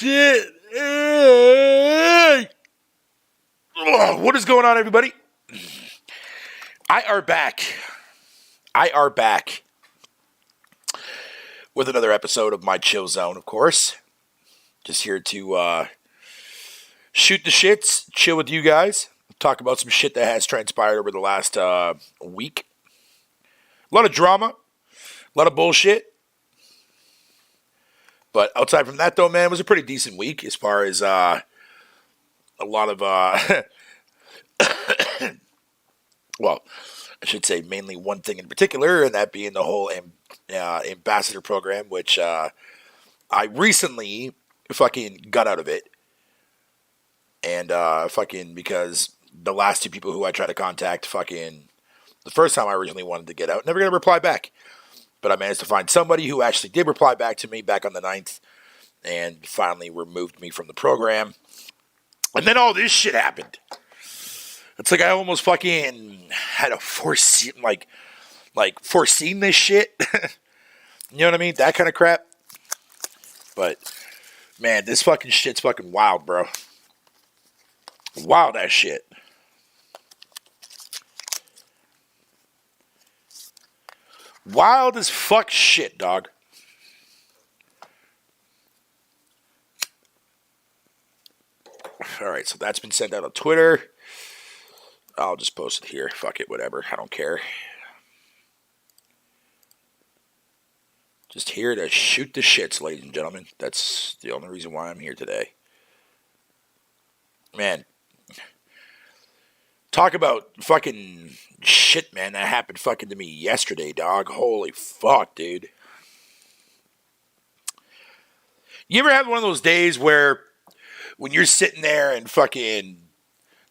shit. What is going on, everybody? I are back with another episode of my chill zone, of course. Just here to shoot the shits, chill with you guys, talk about some shit that has transpired over the last week. A lot of drama, a lot of bullshit. But outside from that, though, man, it was a pretty decent week as far as a lot of, well, I should say mainly one thing in particular, and that being the whole ambassador program, which I recently fucking got out of it. And because the last two people who I tried to contact the first time I originally wanted to get out, never going to reply back. But I managed to find somebody who actually did reply back to me back on the 9th and finally removed me from the program. And then all this shit happened. It's like I almost fucking had a foreseen this shit. You know what I mean? That kind of crap. But, man, this fucking shit's fucking wild, bro. Wild ass shit. Wild as fuck shit, dog. Alright, so that's been sent out on Twitter. I'll just post it here. Fuck it, whatever. I don't care. Just here to shoot the shits, ladies and gentlemen. That's the only reason why I'm here today. Man. Talk about fucking shit, man, that happened fucking to me yesterday, dog. Holy fuck, dude. You ever have one of those days where when you're sitting there and fucking,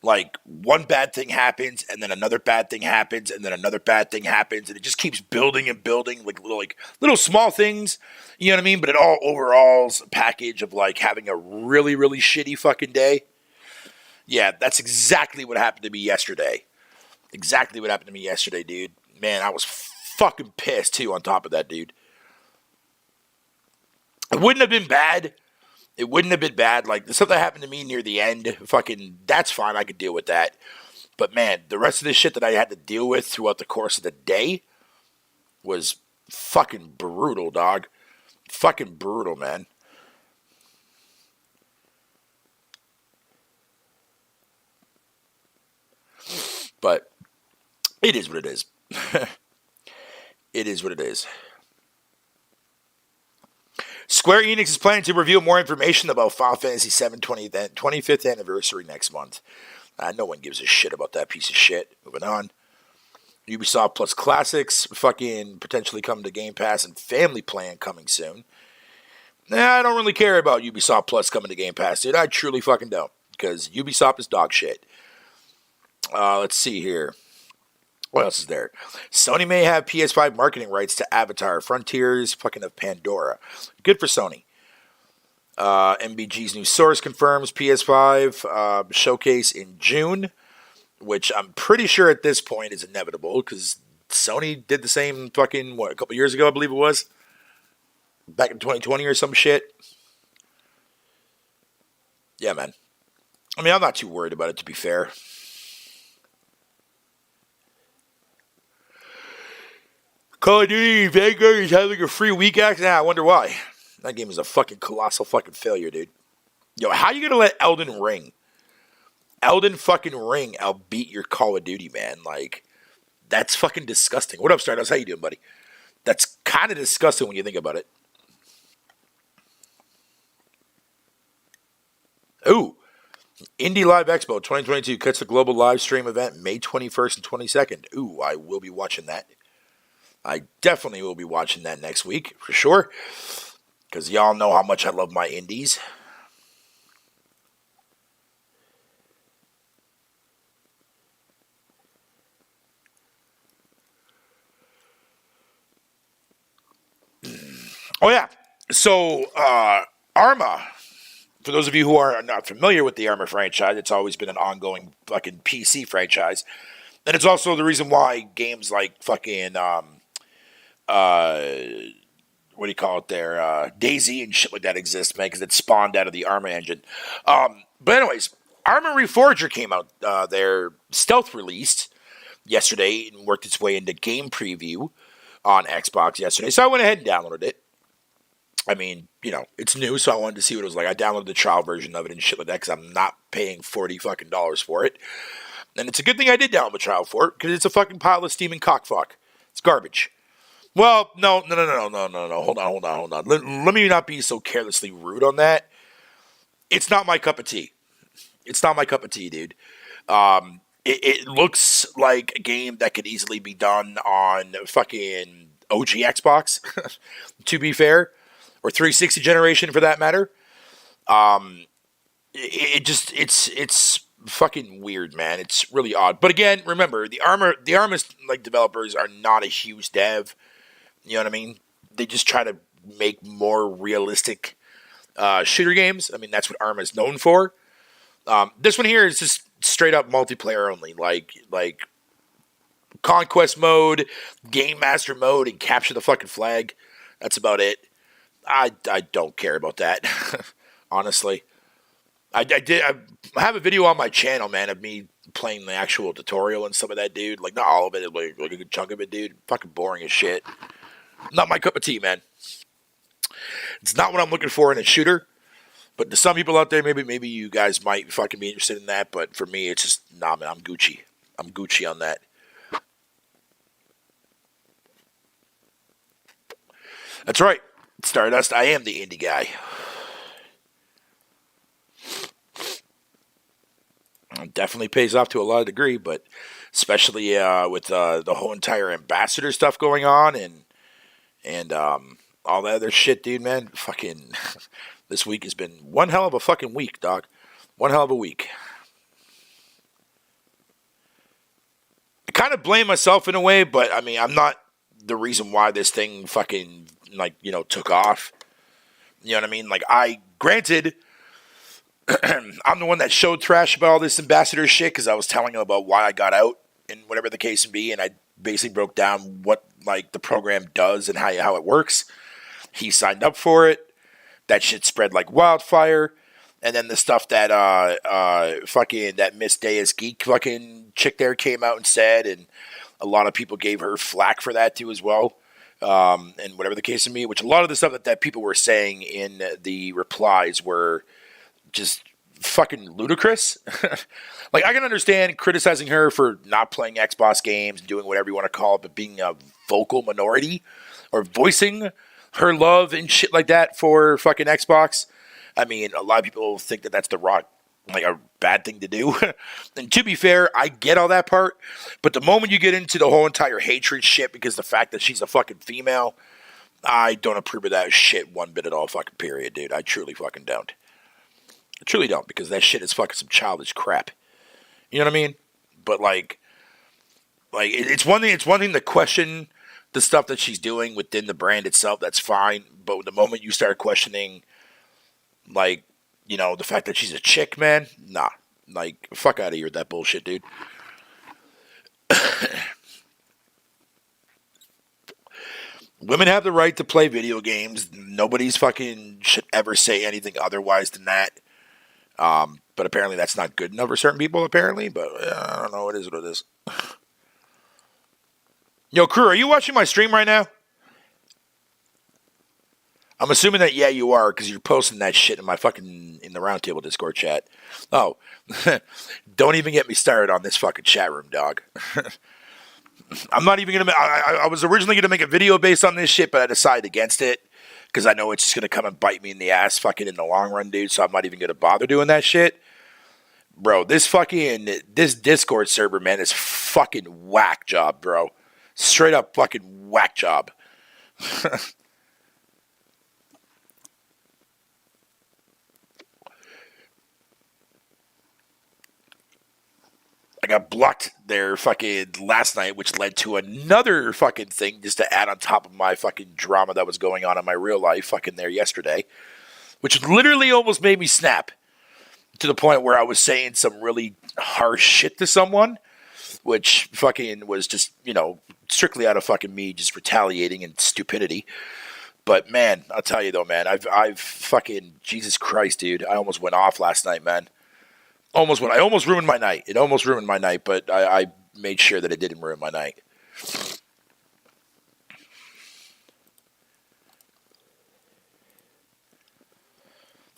like, one bad thing happens, and then another bad thing happens, and then another bad thing happens, and it just keeps building and building, like little small things, you know what I mean? But it all overalls a package of, like, having a really, really shitty fucking day. Yeah, that's exactly what happened to me yesterday. Exactly what happened to me yesterday, dude. Man, I was fucking pissed, too, on top of that, dude. It wouldn't have been bad. It wouldn't have been bad. Like, the stuff that happened to me near the end, fucking, that's fine. I could deal with that. But, man, the rest of the shit that I had to deal with throughout the course of the day was fucking brutal, dog. Fucking brutal, man. But it is what it is. It is what it is. Square Enix is planning to reveal more information about Final Fantasy VII 25th anniversary next month. No one gives a shit about that piece of shit. Moving on. Ubisoft Plus Classics fucking potentially coming to Game Pass, and Family Plan coming soon. I don't really care about Ubisoft Plus coming to Game Pass, dude. I truly fucking don't. Because Ubisoft is dog shit. Let's see here. What else is there? Sony may have PS5 marketing rights to Avatar, Frontiers, fucking of Pandora. Good for Sony. MBG's new source confirms PS5 showcase in June, which I'm pretty sure at this point is inevitable because Sony did the same fucking, a couple years ago, I believe it was? Back in 2020 or some shit. Yeah, man. I mean, I'm not too worried about it, to be fair. Call of Duty Vanguard is having a free week act. I wonder why. That game is a fucking colossal fucking failure, dude. Yo, how you gonna let Elden Ring outbeat your Call of Duty, man? Like, that's fucking disgusting. What up, Stardust? How you doing, buddy? That's kind of disgusting when you think about it. Ooh. Indie Live Expo 2022 cuts the global live stream event May 21st and 22nd. Ooh, I will be watching that. I definitely will be watching that next week, for sure. Because y'all know how much I love my indies. Oh, yeah. So, Arma. For those of you who are not familiar with the Arma franchise, it's always been an ongoing fucking PC franchise. And it's also the reason why games like fucking, what what do you call it there, Daisy and shit like that exists, man, because it spawned out of the Arma engine. But anyways, Arma Reforger came out, their stealth released yesterday and worked its way into game preview on Xbox yesterday. So I went ahead and downloaded it. I mean, it's new, so I wanted to see what it was like. I downloaded the trial version of it and shit like that because I'm not paying $40 fucking for it. And it's a good thing I did download the trial for it because it's a fucking pile of steaming cockfuck. It's garbage. Well, no. Hold on. Let me not be so carelessly rude on that. It's not my cup of tea. It's not my cup of tea, dude. It looks like a game that could easily be done on fucking OG Xbox, to be fair, or 360 generation for that matter. It's fucking weird, man. It's really odd. But again, remember, the Arma like developers are not a huge dev. You know what I mean? They just try to make more realistic shooter games. I mean, that's what Arma is known for. This one here is just straight up multiplayer only, like conquest mode, game master mode, and capture the fucking flag. That's about it. I don't care about that, honestly. I have a video on my channel, man, of me playing the actual tutorial and some of that, dude. Like, not all of it, like a good chunk of it, dude. Fucking boring as shit. Not my cup of tea, man. It's not what I'm looking for in a shooter. But to some people out there, maybe you guys might fucking be interested in that. But for me, it's just, nah, man, I'm Gucci. I'm Gucci on that. That's right. Stardust, I am the indie guy. It definitely pays off to a lot of degree, but especially with the whole entire ambassador stuff going on and all that other shit, dude, man. Fucking this week has been one hell of a fucking week, dog. One hell of a week. I kind of blame myself in a way, but I mean, I'm not the reason why this thing fucking took off. You know what I mean? Like, granted, I'm the one that showed Thrash about all this ambassador shit because I was telling him about why I got out and whatever the case may be, and I basically broke down what the program does and how it works. He signed up for it. That shit spread like wildfire. And then the stuff that fucking that Miss Deus Geek fucking chick there came out and said, and a lot of people gave her flack for that too as well. And whatever the case may be, which a lot of the stuff that people were saying in the replies were just fucking ludicrous. Like, I can understand criticizing her for not playing Xbox games, doing whatever you want to call it, but being a vocal minority or voicing her love and shit like that for fucking Xbox. I mean, a lot of people think that that's a bad thing to do. And to be fair, I get all that part. But the moment you get into the whole entire hatred shit because the fact that she's a fucking female, I don't approve of that shit one bit at all, fucking period, dude. I truly fucking don't. I truly don't, because that shit is fucking some childish crap. You know what I mean? But like it's one thing to question the stuff that she's doing within the brand itself. That's fine. But the moment you start questioning, the fact that she's a chick, man, nah. Like, fuck out of here with that bullshit, dude. Women have the right to play video games. Nobody's fucking should ever say anything otherwise than that. But apparently that's not good enough for certain people, apparently. But I don't know. It is what it is. Yo, crew, are you watching my stream right now? I'm assuming that, yeah, you are, because you're posting that shit in the Roundtable Discord chat. Oh, don't even get me started on this fucking chat room, dog. I'm not even going to... I was originally going to make a video based on this shit, but I decided against it, because I know it's just going to come and bite me in the ass fucking in the long run, dude, so I'm not even going to bother doing that shit. Bro, this Discord server, man, is fucking whack job, bro. Straight up fucking whack job. I got blocked there fucking last night, which led to another fucking thing just to add on top of my fucking drama that was going on in my real life fucking there yesterday, which literally almost made me snap to the point where I was saying some really harsh shit to someone, which fucking was just, strictly out of fucking me just retaliating and stupidity. But man, I'll tell you though, man, I've fucking Jesus Christ, dude. I almost went off last night, man. I almost ruined my night. It almost ruined my night, but I made sure that it didn't ruin my night.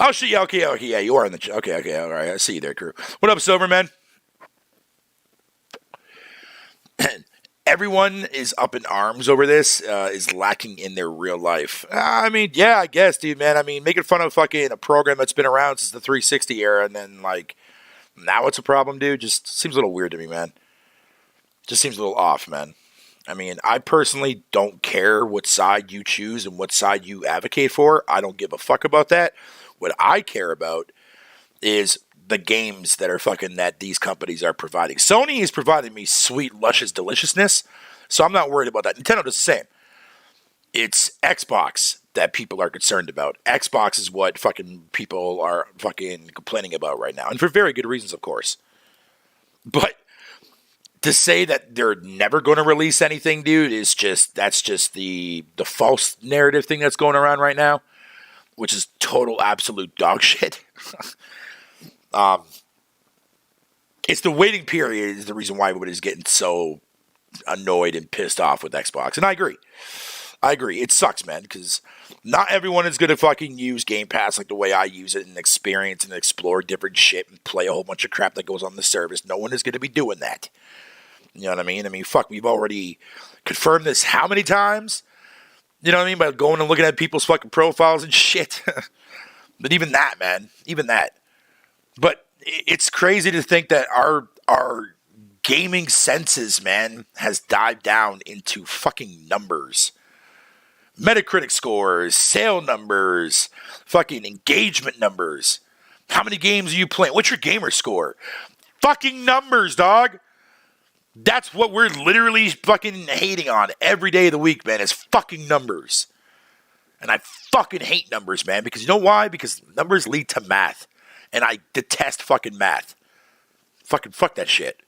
Oh shit, yeah, okay, yeah, you are in the okay, all right, I see you there, crew. What up, Silverman? Everyone is up in arms over this, is lacking in their real life. I mean, yeah, I guess, dude, man. I mean, making fun of fucking a program that's been around since the 360 era, and then like now it's a problem, dude. Just seems a little weird to me, man. Just seems a little off, man. I mean, I personally don't care what side you choose and what side you advocate for. I don't give a fuck about that. What I care about is the games that are fucking that these companies are providing. Sony is providing me sweet, luscious deliciousness, so I'm not worried about that. Nintendo does the same. It's Xbox that people are concerned about. Xbox is what fucking people are fucking complaining about right now, and for very good reasons, of course. But to say that they're never going to release anything, dude, is that's just the false narrative thing that's going around right now, which is total absolute dog shit. It's the waiting period is the reason why everybody's getting so annoyed and pissed off with Xbox, and I agree. It sucks, man, because not everyone is going to fucking use Game Pass like the way I use it and experience and explore different shit and play a whole bunch of crap that goes on the service. No one is going to be doing that. You know what I mean? I mean, fuck, we've already confirmed this how many times? You know what I mean? By going and looking at people's fucking profiles and shit. But even that, man. Even that. But it's crazy to think that our gaming senses, man, has dived down into fucking numbers. Metacritic scores, sale numbers, fucking engagement numbers. How many games are you playing? What's your gamer score? Fucking numbers, dog. That's what we're literally fucking hating on every day of the week, man, is fucking numbers. And I fucking hate numbers, man, because you know why? Because numbers lead to math. And I detest fucking math. Fucking fuck that shit.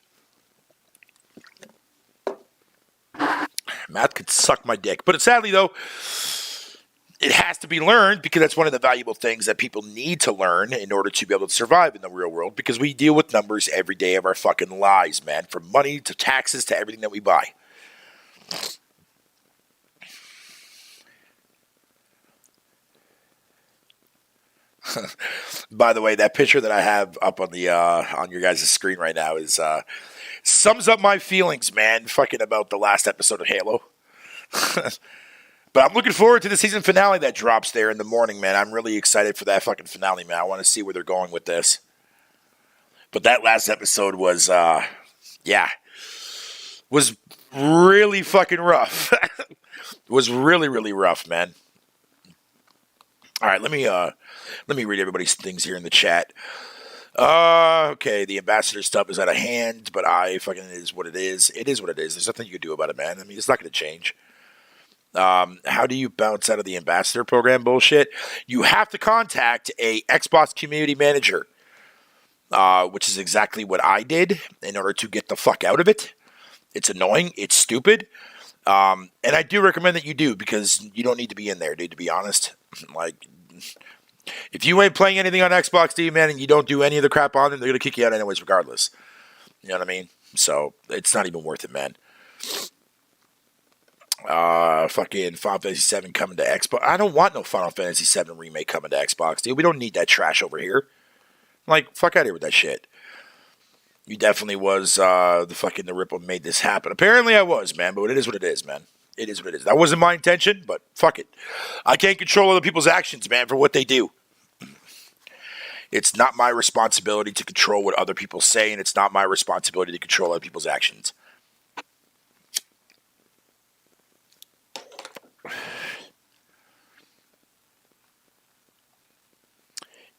Math could suck my dick. But sadly, though, it has to be learned because that's one of the valuable things that people need to learn in order to be able to survive in the real world, because we deal with numbers every day of our fucking lives, man. From money to taxes to everything that we buy. By the way, that picture that I have up on the on your guys' screen right now is sums up my feelings, man, fucking about the last episode of Halo. But I'm looking forward to the season finale that drops there in the morning, man. I'm really excited for that fucking finale, man. I want to see where they're going with this. But that last episode was, was really fucking rough. Was really, really rough, man. All right, let me read everybody's things here in the chat. Okay, the ambassador stuff is out of hand, but it is what it is. It is what it is. There's nothing you can do about it, man. I mean, it's not going to change. How do you bounce out of the ambassador program bullshit? You have to contact a Xbox community manager, which is exactly what I did in order to get the fuck out of it. It's annoying. It's stupid. And I do recommend that you do, because you don't need to be in there, dude, to be honest. Like, if you ain't playing anything on Xbox, dude, man, and you don't do any of the crap on them, they're going to kick you out anyways regardless. You know what I mean? So, it's not even worth it, man. Fucking Final Fantasy VII coming to Xbox. I don't want no Final Fantasy VII remake coming to Xbox, dude. We don't need that trash over here. Like, fuck out of here with that shit. You definitely was the ripple made this happen. Apparently I was, man, but it is what it is, man. It is what it is. That wasn't my intention, but fuck it. I can't control other people's actions, man, for what they do. It's not my responsibility to control what other people say, and it's not my responsibility to control other people's actions.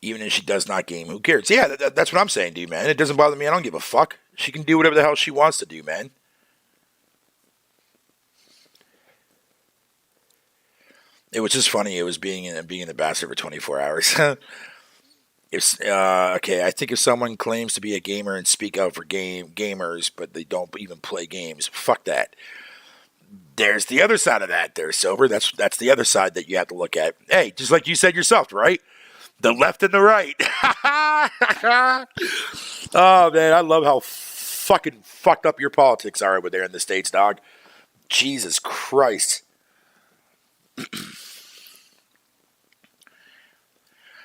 Even if she does not game, who cares? Yeah, that's what I'm saying, dude, man. It doesn't bother me. I don't give a fuck. She can do whatever the hell she wants to do, man. It was just funny. It was being an ambassador for 24 hours. Okay, I think if someone claims to be a gamer and speak out for gamers, but they don't even play games, fuck that. there's the other side of that. There's Silver. That's the other side that you have to look at. Hey, just like you said yourself, right? The left and the right. Oh, man, I love how fucking fucked up your politics are over there in the States, dog. Jesus Christ.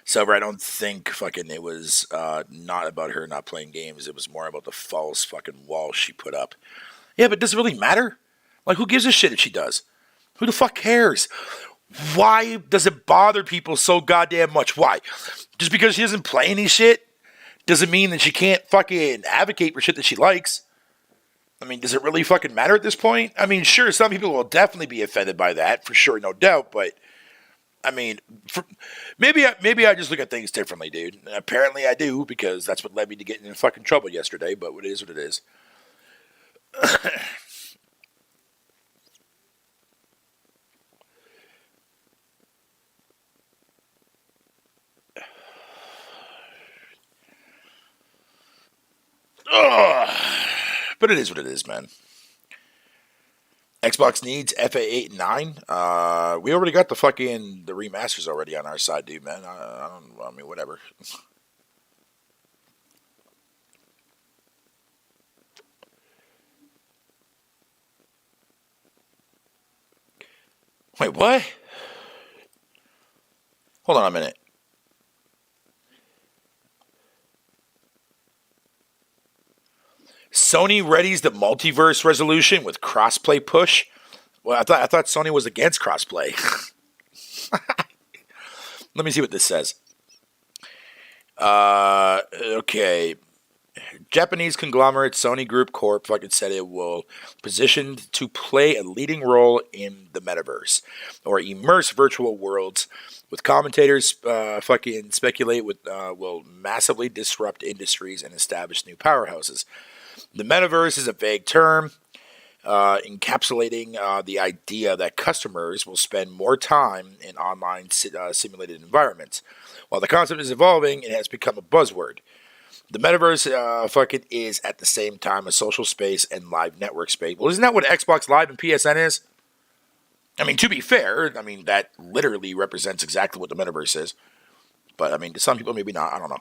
Silver, I don't think fucking it was not about her not playing games. It was more about the false fucking wall she put up. Yeah, but does it really matter? Like, who gives a shit if she does? Who the fuck cares? Why does it bother people so goddamn much? Why? Just because she doesn't play any shit doesn't mean that she can't fucking advocate for shit that she likes. I mean, does it really fucking matter at this point? I mean, sure, some people will definitely be offended by that, for sure, no doubt, but I mean, maybe I just look at things differently, dude. And apparently I do, because that's what led me to getting in fucking trouble yesterday, but it is what it is. But it is what it is, man. Xbox needs FA 8 and 9. We already got the remasters already on our side, dude, man. I mean, whatever. Wait, what? Hold on a minute. Sony readies the multiverse resolution with crossplay push. Well, I thought Sony was against crossplay. Let me see what this says. Okay. Japanese conglomerate Sony Group Corp fucking said it will positioned to play a leading role in the metaverse or immerse virtual worlds with commentators fucking speculate will massively disrupt industries and establish new powerhouses. The metaverse is a vague term encapsulating the idea that customers will spend more time in online simulated environments. While the concept is evolving, it has become a buzzword. The metaverse fucking is at the same time a social space and live network space. Well, isn't that what Xbox Live and PSN is? I mean, to be fair, I mean, that literally represents exactly what the metaverse is. But, I mean, to some people, maybe not. I don't know.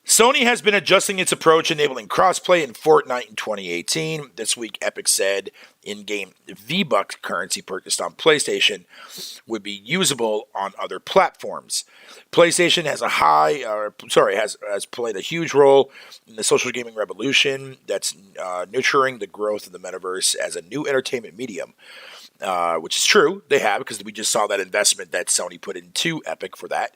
Sony has been adjusting its approach, enabling crossplay in Fortnite in 2018. This week, Epic said in-game V-Bucks currency purchased on PlayStation would be usable on other platforms. PlayStation has played a huge role in the social gaming revolution that's nurturing the growth of the metaverse as a new entertainment medium, which is true. They have, because we just saw that investment that Sony put into Epic for that.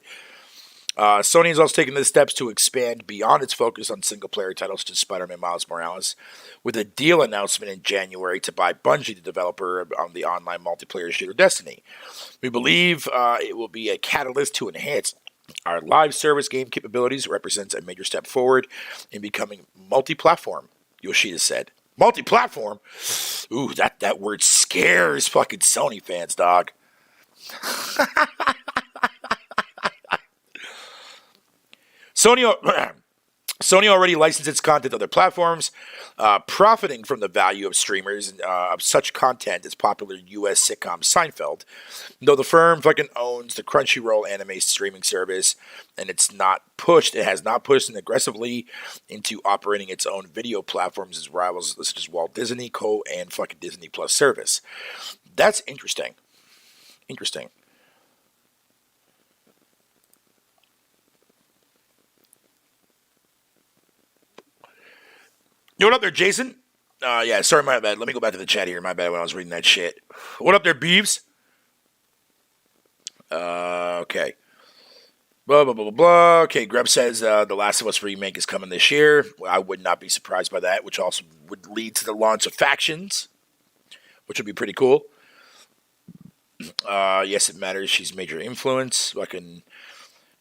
Sony has also taken the steps to expand beyond its focus on single-player titles to Spider-Man Miles Morales, with a deal announcement in January to buy Bungie, the developer on the online multiplayer shooter Destiny. We believe it will be a catalyst to enhance our live service game capabilities. Represents a major step forward in becoming multi-platform, Yoshida said. Multi-platform? Ooh, that word scares fucking Sony fans, dog. Sony already licensed its content to other platforms, profiting from the value of streamers of such content as popular U.S. sitcom Seinfeld. Though the firm fucking owns the Crunchyroll anime streaming service, and it has not pushed aggressively into operating its own video platforms as rivals such as Walt Disney Co. and fucking Disney Plus service. That's interesting. Interesting. You what up there, Jason? Yeah, sorry, my bad. Let me go back to the chat here. My bad when I was reading that shit. What up there, Beeves? Okay. Blah, blah, blah, blah, blah. Okay, Grub says The Last of Us remake is coming this year. Well, I would not be surprised by that, which also would lead to the launch of Factions, which would be pretty cool. Yes, it matters. She's major influence.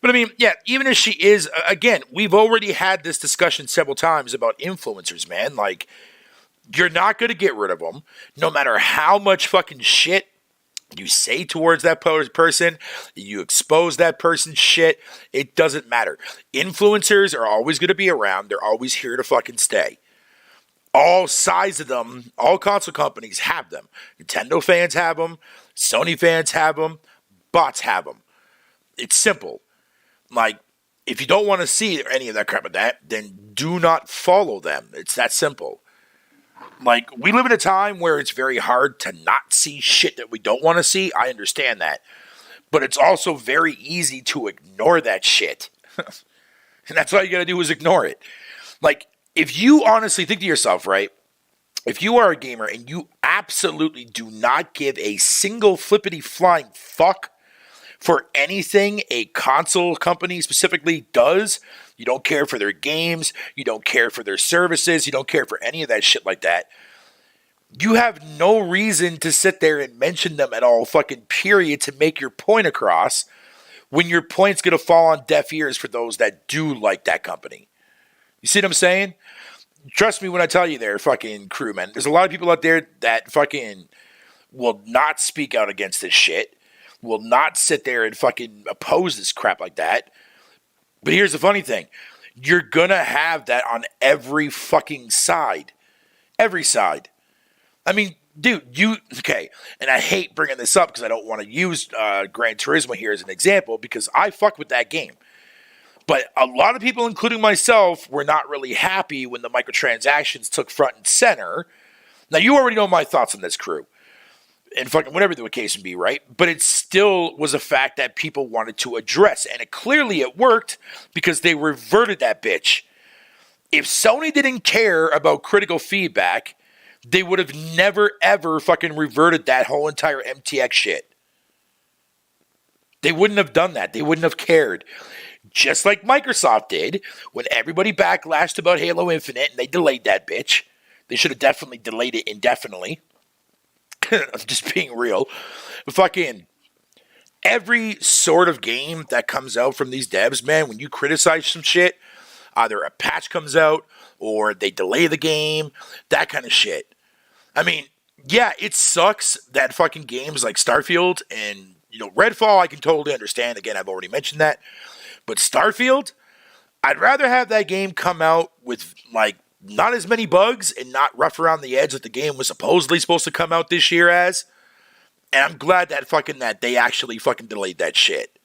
But I mean, yeah, even if she is, again, we've already had this discussion several times about influencers, man. Like, you're not going to get rid of them, no matter how much fucking shit you say towards that person, you expose that person's shit, it doesn't matter. Influencers are always going to be around. They're always here to fucking stay. All sides of them, all console companies have them. Nintendo fans have them. Sony fans have them. Bots have them. It's simple. Like, if you don't want to see any of that crap of that, then do not follow them. It's that simple. Like, we live in a time where it's very hard to not see shit that we don't want to see. I understand that. But it's also very easy to ignore that shit. And that's all you gotta do is ignore it. Like, if you honestly think to yourself, right? If you are a gamer and you absolutely do not give a single flippity flying fuck for anything a console company specifically does, you don't care for their games, you don't care for their services, you don't care for any of that shit like that, you have no reason to sit there and mention them at all fucking period to make your point across when your point's going to fall on deaf ears for those that do like that company. You see what I'm saying? Trust me when I tell you they're fucking crewmen. There's a lot of people out there that fucking will not speak out against this shit, will not sit there and fucking oppose this crap like that. But here's the funny thing. You're going to have that on every fucking side. Every side. I mean, dude, okay, and I hate bringing this up because I don't want to use Gran Turismo here as an example because I fuck with that game. But a lot of people, including myself, were not really happy when the microtransactions took front and center. Now, you already know my thoughts on this, crew. And fucking whatever the case would be, right? But it still was a fact that people wanted to address. And clearly it worked because they reverted that bitch. If Sony didn't care about critical feedback, they would have never, ever fucking reverted that whole entire MTX shit. They wouldn't have done that. They wouldn't have cared. Just like Microsoft did when everybody backlashed about Halo Infinite and they delayed that bitch. They should have definitely delayed it indefinitely. I'm just being real. Fucking every sort of game that comes out from these devs, man, when you criticize some shit, either a patch comes out or they delay the game, that kind of shit. I mean, yeah, it sucks that fucking games like Starfield and, Redfall, I can totally understand. Again, I've already mentioned that. But Starfield, I'd rather have that game come out with, like, not as many bugs and not rough around the edge that the game was supposedly supposed to come out this year as. And I'm glad that they actually fucking delayed that shit.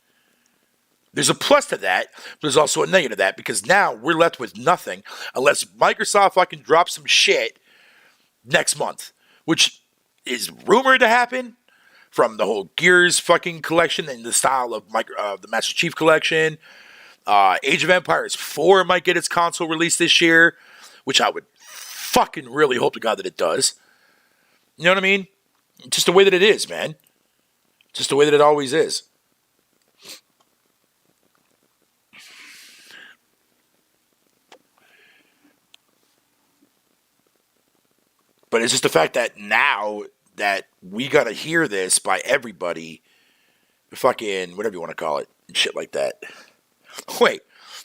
There's a plus to that, but there's also a negative to that because now we're left with nothing unless Microsoft fucking drops some shit next month, which is rumored to happen from the whole Gears fucking collection and the style of the Master Chief collection. Age of Empires 4 might get its console released this year, which I would fucking really hope to God that it does. You know what I mean? Just the way that it is, man. Just the way that it always is. But it's just the fact that now that we got to hear this by everybody, fucking whatever you want to call it, and shit like that. Wait,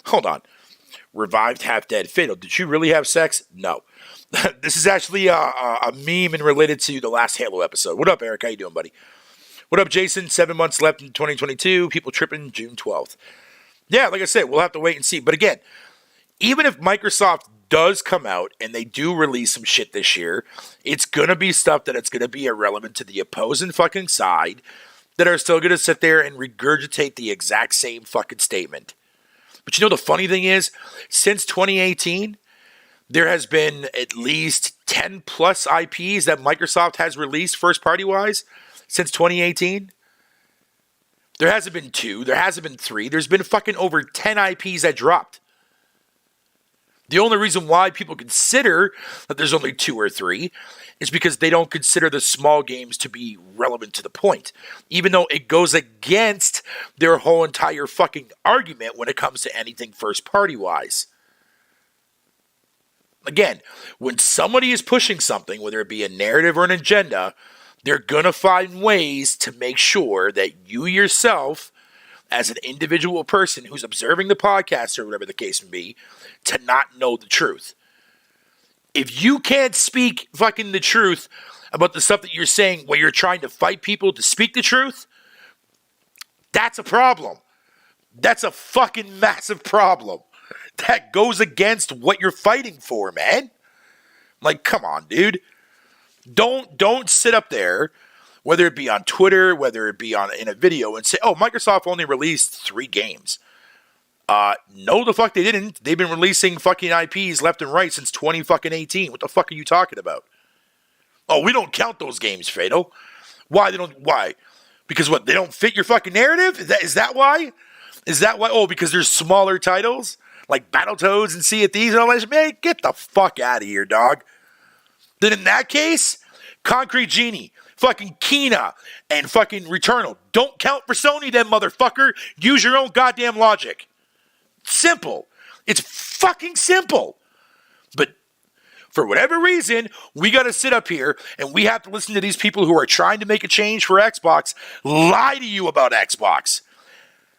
hold on. Revived Half Dead Fatal. Did you really have sex? No. This is actually a meme and related to the last Halo episode. What up, Eric? How you doing, buddy? What up, Jason? 7 months left in 2022. People tripping June 12th. Yeah, like I said, we'll have to wait and see. But again, even if Microsoft does come out and they do release some shit this year, it's going to be stuff that it's going to be irrelevant to the opposing fucking side that are still going to sit there and regurgitate the exact same fucking statement. But the funny thing is, since 2018, there has been at least 10 plus IPs that Microsoft has released first party wise since 2018. There hasn't been 2, there hasn't been 3, there's been fucking over 10 IPs that dropped. The only reason why people consider that there's only 2 or 3 is because they don't consider the small games to be relevant to the point. Even though it goes against their whole entire fucking argument when it comes to anything first party wise. Again, when somebody is pushing something, whether it be a narrative or an agenda, they're going to find ways to make sure that you yourself, as an individual person who's observing the podcast or whatever the case may be, to not know the truth. If you can't speak fucking the truth about the stuff that you're saying where you're trying to fight people to speak the truth, that's a problem. That's a fucking massive problem. That goes against what you're fighting for, man. Like, come on, dude. Don't sit up there, whether it be on Twitter, whether it be in a video, and say, "Oh, Microsoft only released 3 games." No, the fuck they didn't. They've been releasing fucking IPs left and right since 2018. What the fuck are you talking about? Oh, we don't count those games, Fatal. Why? Why? Because what? They don't fit your fucking narrative? Is that why? Is that why? Oh, because there's smaller titles like Battletoads and Sea of Thieves and all that. Man, get the fuck out of here, dog. Then in that case, Concrete Genie, fucking Kena, and fucking Returnal don't count for Sony, then, motherfucker. Use your own goddamn logic. Simple. It's fucking simple. But for whatever reason, we got to sit up here and we have to listen to these people who are trying to make a change for Xbox lie to you about Xbox.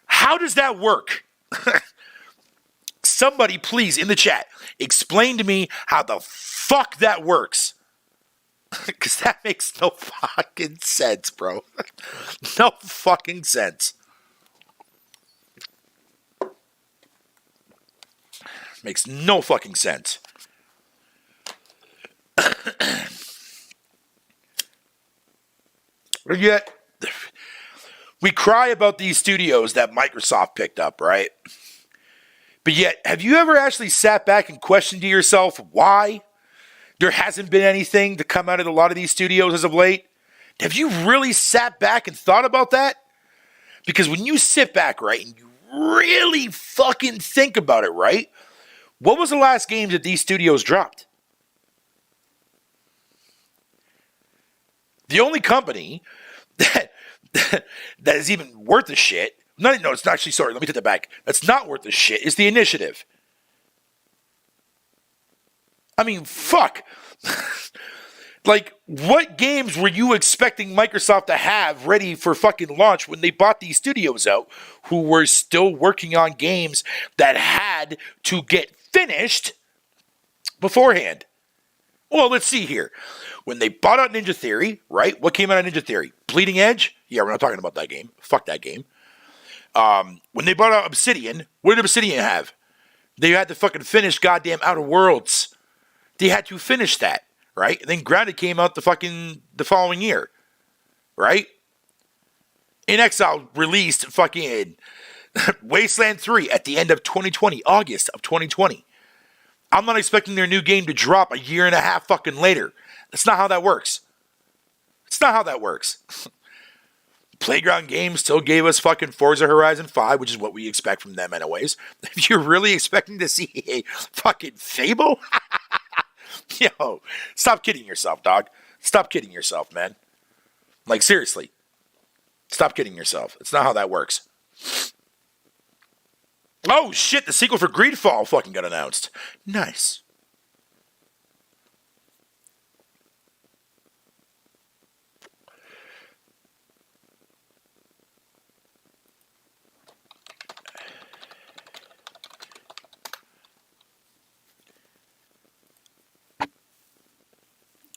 How does that work? Somebody, please, in the chat, explain to me how the fuck that works. Because that makes no fucking sense, bro. No fucking sense. Makes no fucking sense. But yet, we cry about these studios that Microsoft picked up, right? But yet, have you ever actually sat back and questioned to yourself why there hasn't been anything to come out of a lot of these studios as of late? Have you really sat back and thought about that? Because when you sit back, right, and you really fucking think about it, right? What was the last game that these studios dropped? The only company that is even worth a shit. No, it's not actually, sorry, let me take that back. That's not worth a shit. Is the Initiative. I mean, fuck. Like, what games were you expecting Microsoft to have ready for fucking launch when they bought these studios out who were still working on games that had to get finished beforehand? Well, let's see here. When they bought out Ninja Theory, right? What came out of Ninja Theory? Bleeding Edge? Yeah, we're not talking about that game. Fuck that game. When they bought out Obsidian, what did Obsidian have? They had to fucking finish goddamn Outer Worlds. They had to finish that, right? And then Grounded came out the following year, right? In Exile released fucking Wasteland 3 at the end of 2020, August of 2020. I'm not expecting their new game to drop a year and a half fucking later. That's not how that works. It's not how that works. Playground Games still gave us fucking Forza Horizon 5, which is what we expect from them anyways. If you're really expecting to see a fucking Fable, yo, stop kidding yourself, dog. Stop kidding yourself, man. Like, seriously. Stop kidding yourself. It's not how that works. Oh, shit, the sequel for Greedfall fucking got announced. Nice.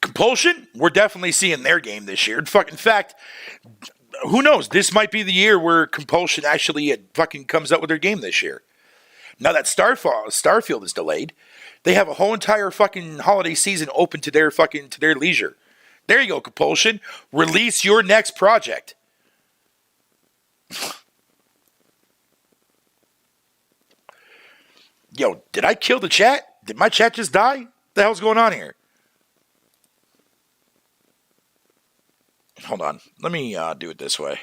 Compulsion, we're definitely seeing their game this year. In fact, who knows? This might be the year where Compulsion actually fucking comes out with their game this year. Now that Starfield is delayed, they have a whole entire fucking holiday season open to their leisure. There you go, Compulsion. Release your next project. Yo, did I kill the chat? Did my chat just die? What the hell's going on here? Hold on. Let me do it this way.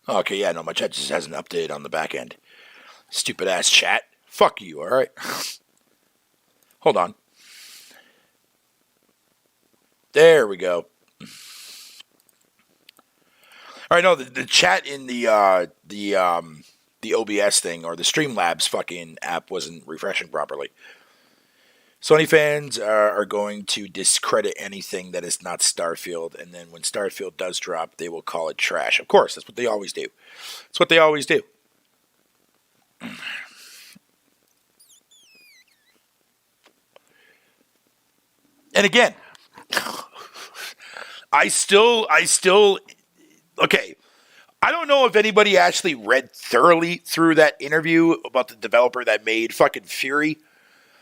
Okay, yeah, no, my chat just hasn't updated on the back end. Stupid ass chat. Fuck you, alright? Hold on. There we go. Alright, no, the chat in the OBS thing or the Streamlabs fucking app wasn't refreshing properly. Sony fans are going to discredit anything that is not Starfield, and then when Starfield does drop, they will call it trash. Of course, that's what they always do. That's what they always do. And again, I still, okay, I don't know if anybody actually read thoroughly through that interview about the developer that made fucking Fury.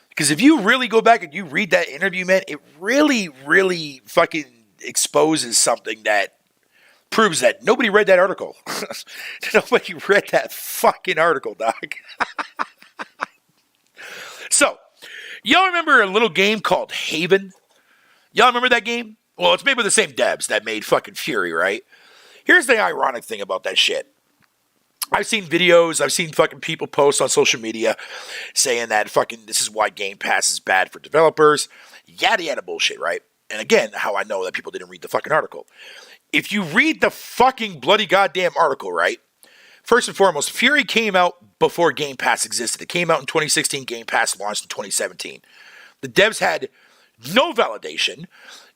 Because if you really go back and you read that interview, man, it really, really fucking exposes something that proves that nobody read that article. Nobody read that fucking article, dog. So, y'all remember a little game called Haven? Y'all remember that game? Well, it's made by the same devs that made fucking Fury, right? Here's the ironic thing about that shit. I've seen videos, I've seen fucking people post on social media saying that fucking this is why Game Pass is bad for developers. Yada yada bullshit, right? And again, how I know that people didn't read the fucking article. If you read the fucking bloody goddamn article, right? First and foremost, Fury came out before Game Pass existed. It came out in 2016, Game Pass launched in 2017. The devs had no validation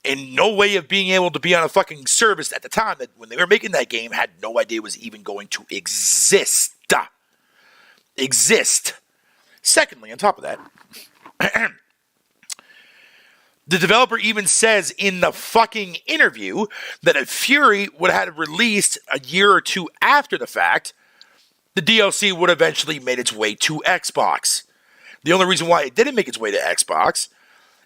and no way of being able to be on a fucking service at the time that when they were making that game had no idea it was even going to exist. Secondly, on top of that, the developer even says in the fucking interview that if Fury would have released a year or two after the fact, the DLC would eventually made its way to Xbox. The only reason why it didn't make its way to Xbox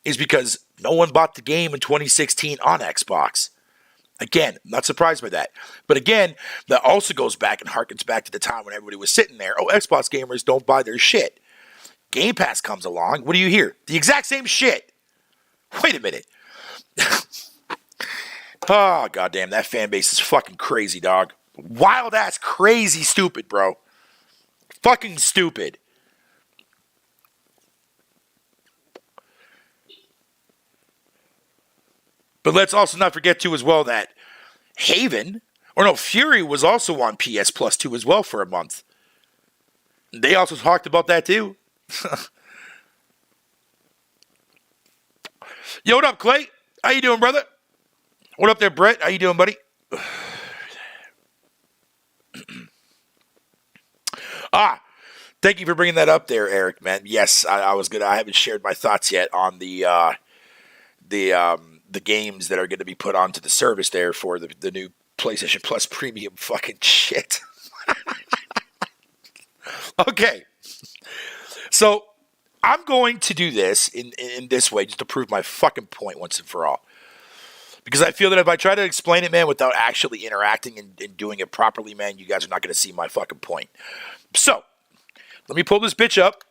is because no one bought the game in 2016 on Xbox. Again, not surprised by that. But again, that also goes back and harkens back to the time when everybody was sitting there. Oh, Xbox gamers don't buy their shit. Game Pass comes along. What do you hear? The exact same shit. Wait a minute. Oh, goddamn, that fan base is fucking crazy, dog. Wild ass, crazy, stupid, bro. Fucking stupid. But let's also not forget, too, as well, that Fury was also on PS Plus 2 as well for a month. They also talked about that, too. Yo, what up, Clay? How you doing, brother? What up there, Brett? How you doing, buddy? Thank you for bringing that up there, Eric, man. Yes, I was good. I haven't shared my thoughts yet on the games that are going to be put onto the service there for the new PlayStation Plus premium fucking shit. Okay. So, I'm going to do this in this way just to prove my fucking point once and for all. Because I feel that if I try to explain it, man, without actually interacting and doing it properly, man, you guys are not going to see my fucking point. So, let me pull this bitch up.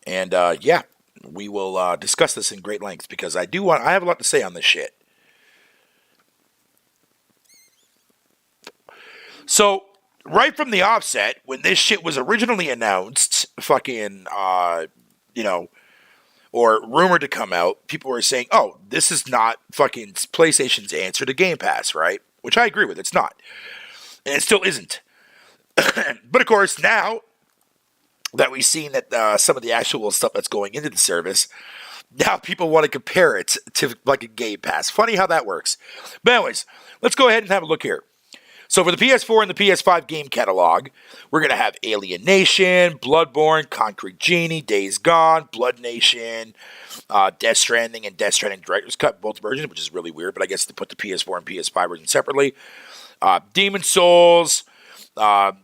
And, yeah, we will discuss this in great length because I have a lot to say on this shit. So, right from the offset, when this shit was originally announced, fucking, or rumored to come out, people were saying, oh, this is not fucking PlayStation's answer to Game Pass, right? Which I agree with, it's not. And it still isn't. But of course, now that we've seen that some of the actual stuff that's going into the service, now people want to compare it to like a Game Pass. Funny how that works. But anyways, let's go ahead and have a look here. So for the PS4 and the Ps5 Game Catalog, we're going to have Alien Nation, Bloodborne, Concrete Genie, Days Gone, Blood Nation, Death Stranding, and Death Stranding Director's Cut, both versions, which is really weird, but I guess they put the PS4 and PS5 version separately. Demon Souls,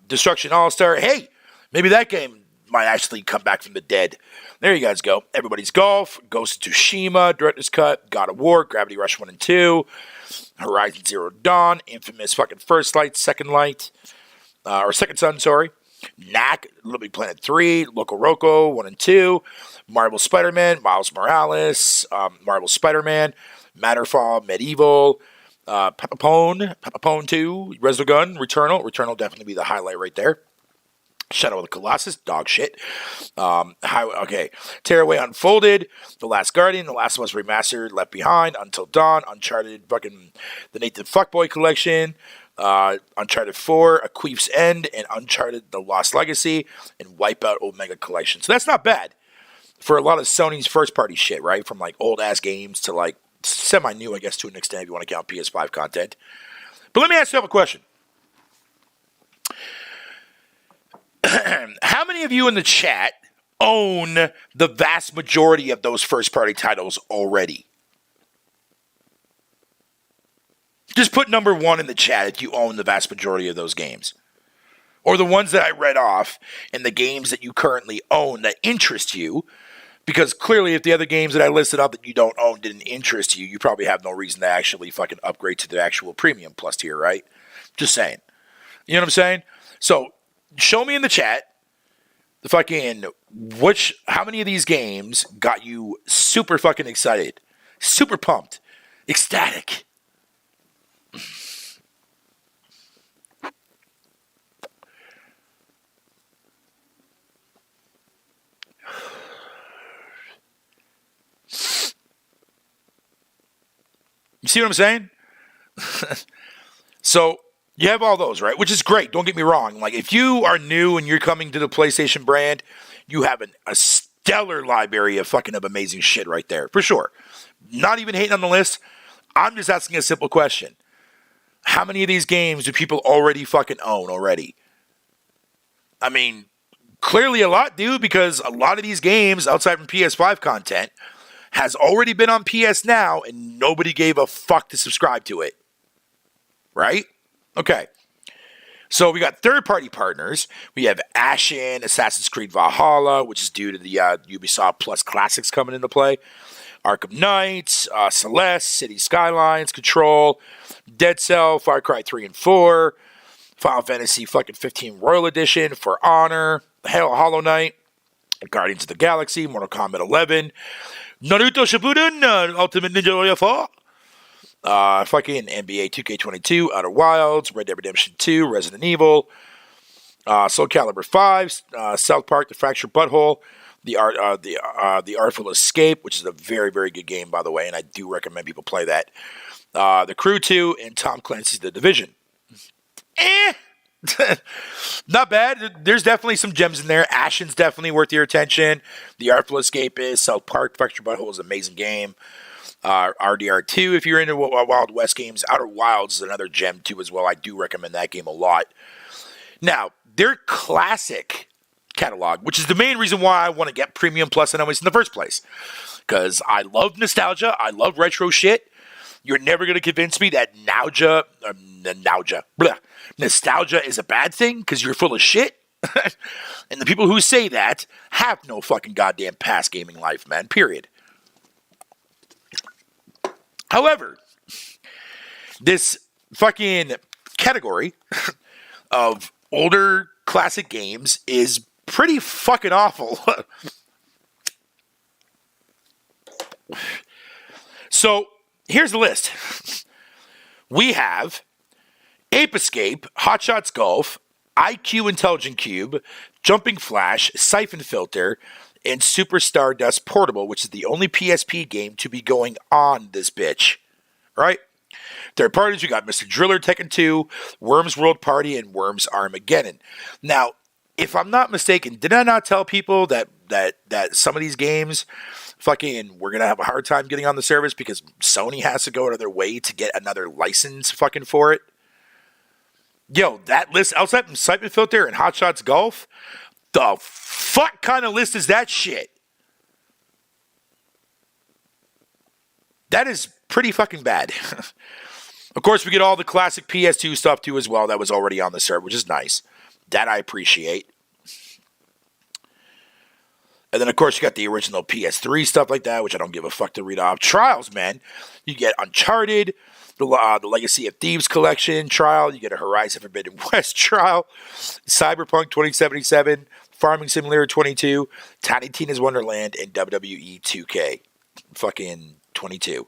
Destruction All-Star. Hey, maybe that game might actually come back from the dead. There you guys go. Everybody's Golf, Ghost of Tsushima, Director's Cut, God of War, Gravity Rush 1 and 2, Horizon Zero Dawn, Infamous fucking First Light, Second Light, or Second Son, sorry. Knack, Little Big Planet 3, Loco Roco 1 and 2, Marvel Spider-Man, Miles Morales, Marvel Spider-Man, Matterfall, Medieval, Pepapone 2, Resogun, Returnal. Returnal definitely be the highlight right there. Shadow of the Colossus, dog shit. Tearaway Unfolded, The Last Guardian, The Last of Us Remastered, Left Behind, Until Dawn, Uncharted, fucking the Nathan Fuckboy Collection, Uncharted 4, A Queef's End, and Uncharted The Lost Legacy, and Wipeout Omega Collection. So that's not bad for a lot of Sony's first-party shit, right? From like old-ass games to like semi-new, I guess, to an extent if you want to count PS5 content. But let me ask you a question. How many of you in the chat own the vast majority of those first-party titles already? Just put number 1 in the chat if you own the vast majority of those games. Or the ones that I read off and the games that you currently own that interest you. Because clearly if the other games that I listed up that you don't own didn't interest you, you probably have no reason to actually fucking upgrade to the actual premium plus tier, right? Just saying. You know what I'm saying? So show me in the chat the fucking how many of these games got you super fucking excited, super pumped, ecstatic. You see what I'm saying? So you have all those, right? Which is great. Don't get me wrong. Like, if you are new and you're coming to the PlayStation brand, you have a stellar library of amazing shit right there. For sure. Not even hating on the list. I'm just asking a simple question. How many of these games do people already fucking own already? I mean, clearly a lot do, because a lot of these games outside from PS5 content has already been on PS Now and nobody gave a fuck to subscribe to it. Right? Okay. So we got third-party partners. We have Ashen, Assassin's Creed Valhalla, which is due to the Ubisoft Plus Classics coming into play. Arkham Knight, Celeste, City Skylines, Control, Dead Cell, Far Cry 3 and 4, Final Fantasy 15 Royal Edition, For Honor, Hollow Knight, Guardians of the Galaxy, Mortal Kombat 11, Naruto Shippuden, Ultimate Ninja Warrior 4, fucking NBA 2K22, Outer Wilds, Red Dead Redemption 2, Resident Evil, Soul Calibur 5, South Park, The Fractured Butthole, the Artful Escape, which is a very, very good game, by the way, and I do recommend people play that. The Crew 2, and Tom Clancy's The Division. Not bad. There's definitely some gems in there. Ashen's definitely worth your attention. The Artful Escape is. South Park, Fractured Butthole is an amazing game. RDR2, if you're into Wild West games. Outer Wilds is another gem too as well. I do recommend that game a lot. Now, their classic catalog, which is the main reason why I want to get Premium Plus in the first place. Because I love nostalgia. I love retro shit. You're never going to convince me that nostalgia is a bad thing because you're full of shit. And the people who say that have no fucking goddamn past gaming life, man. Period. However, this fucking category of older classic games is pretty fucking awful. So, here's the list. We have Ape Escape, Hot Shots Golf, IQ Intelligent Cube, Jumping Flash, Siphon Filter, and Super Stardust Portable, which is the only PSP game to be going on this bitch. Right? Third parties, we got Mr. Driller, Tekken 2, Worms World Party, and Worms Armageddon. Now, if I'm not mistaken, did I not tell people that some of these games we're going to have a hard time getting on the service because Sony has to go out of their way to get another license for it? Yo, that list outside from Siphon Filter and Hot Shots Golf, the fuck kind of list is that shit? That is pretty fucking bad. Of course, we get all the classic PS2 stuff too as well that was already on the server, which is nice. That I appreciate. And then, of course, you got the original PS3 stuff like that, which I don't give a fuck to read off. Trials, man. You get Uncharted, the Legacy of Thieves collection trial. You get a Horizon Forbidden West trial. Cyberpunk 2077, Farming Simulator 22, Tiny Tina's Wonderland, and WWE 2K. Fucking 22.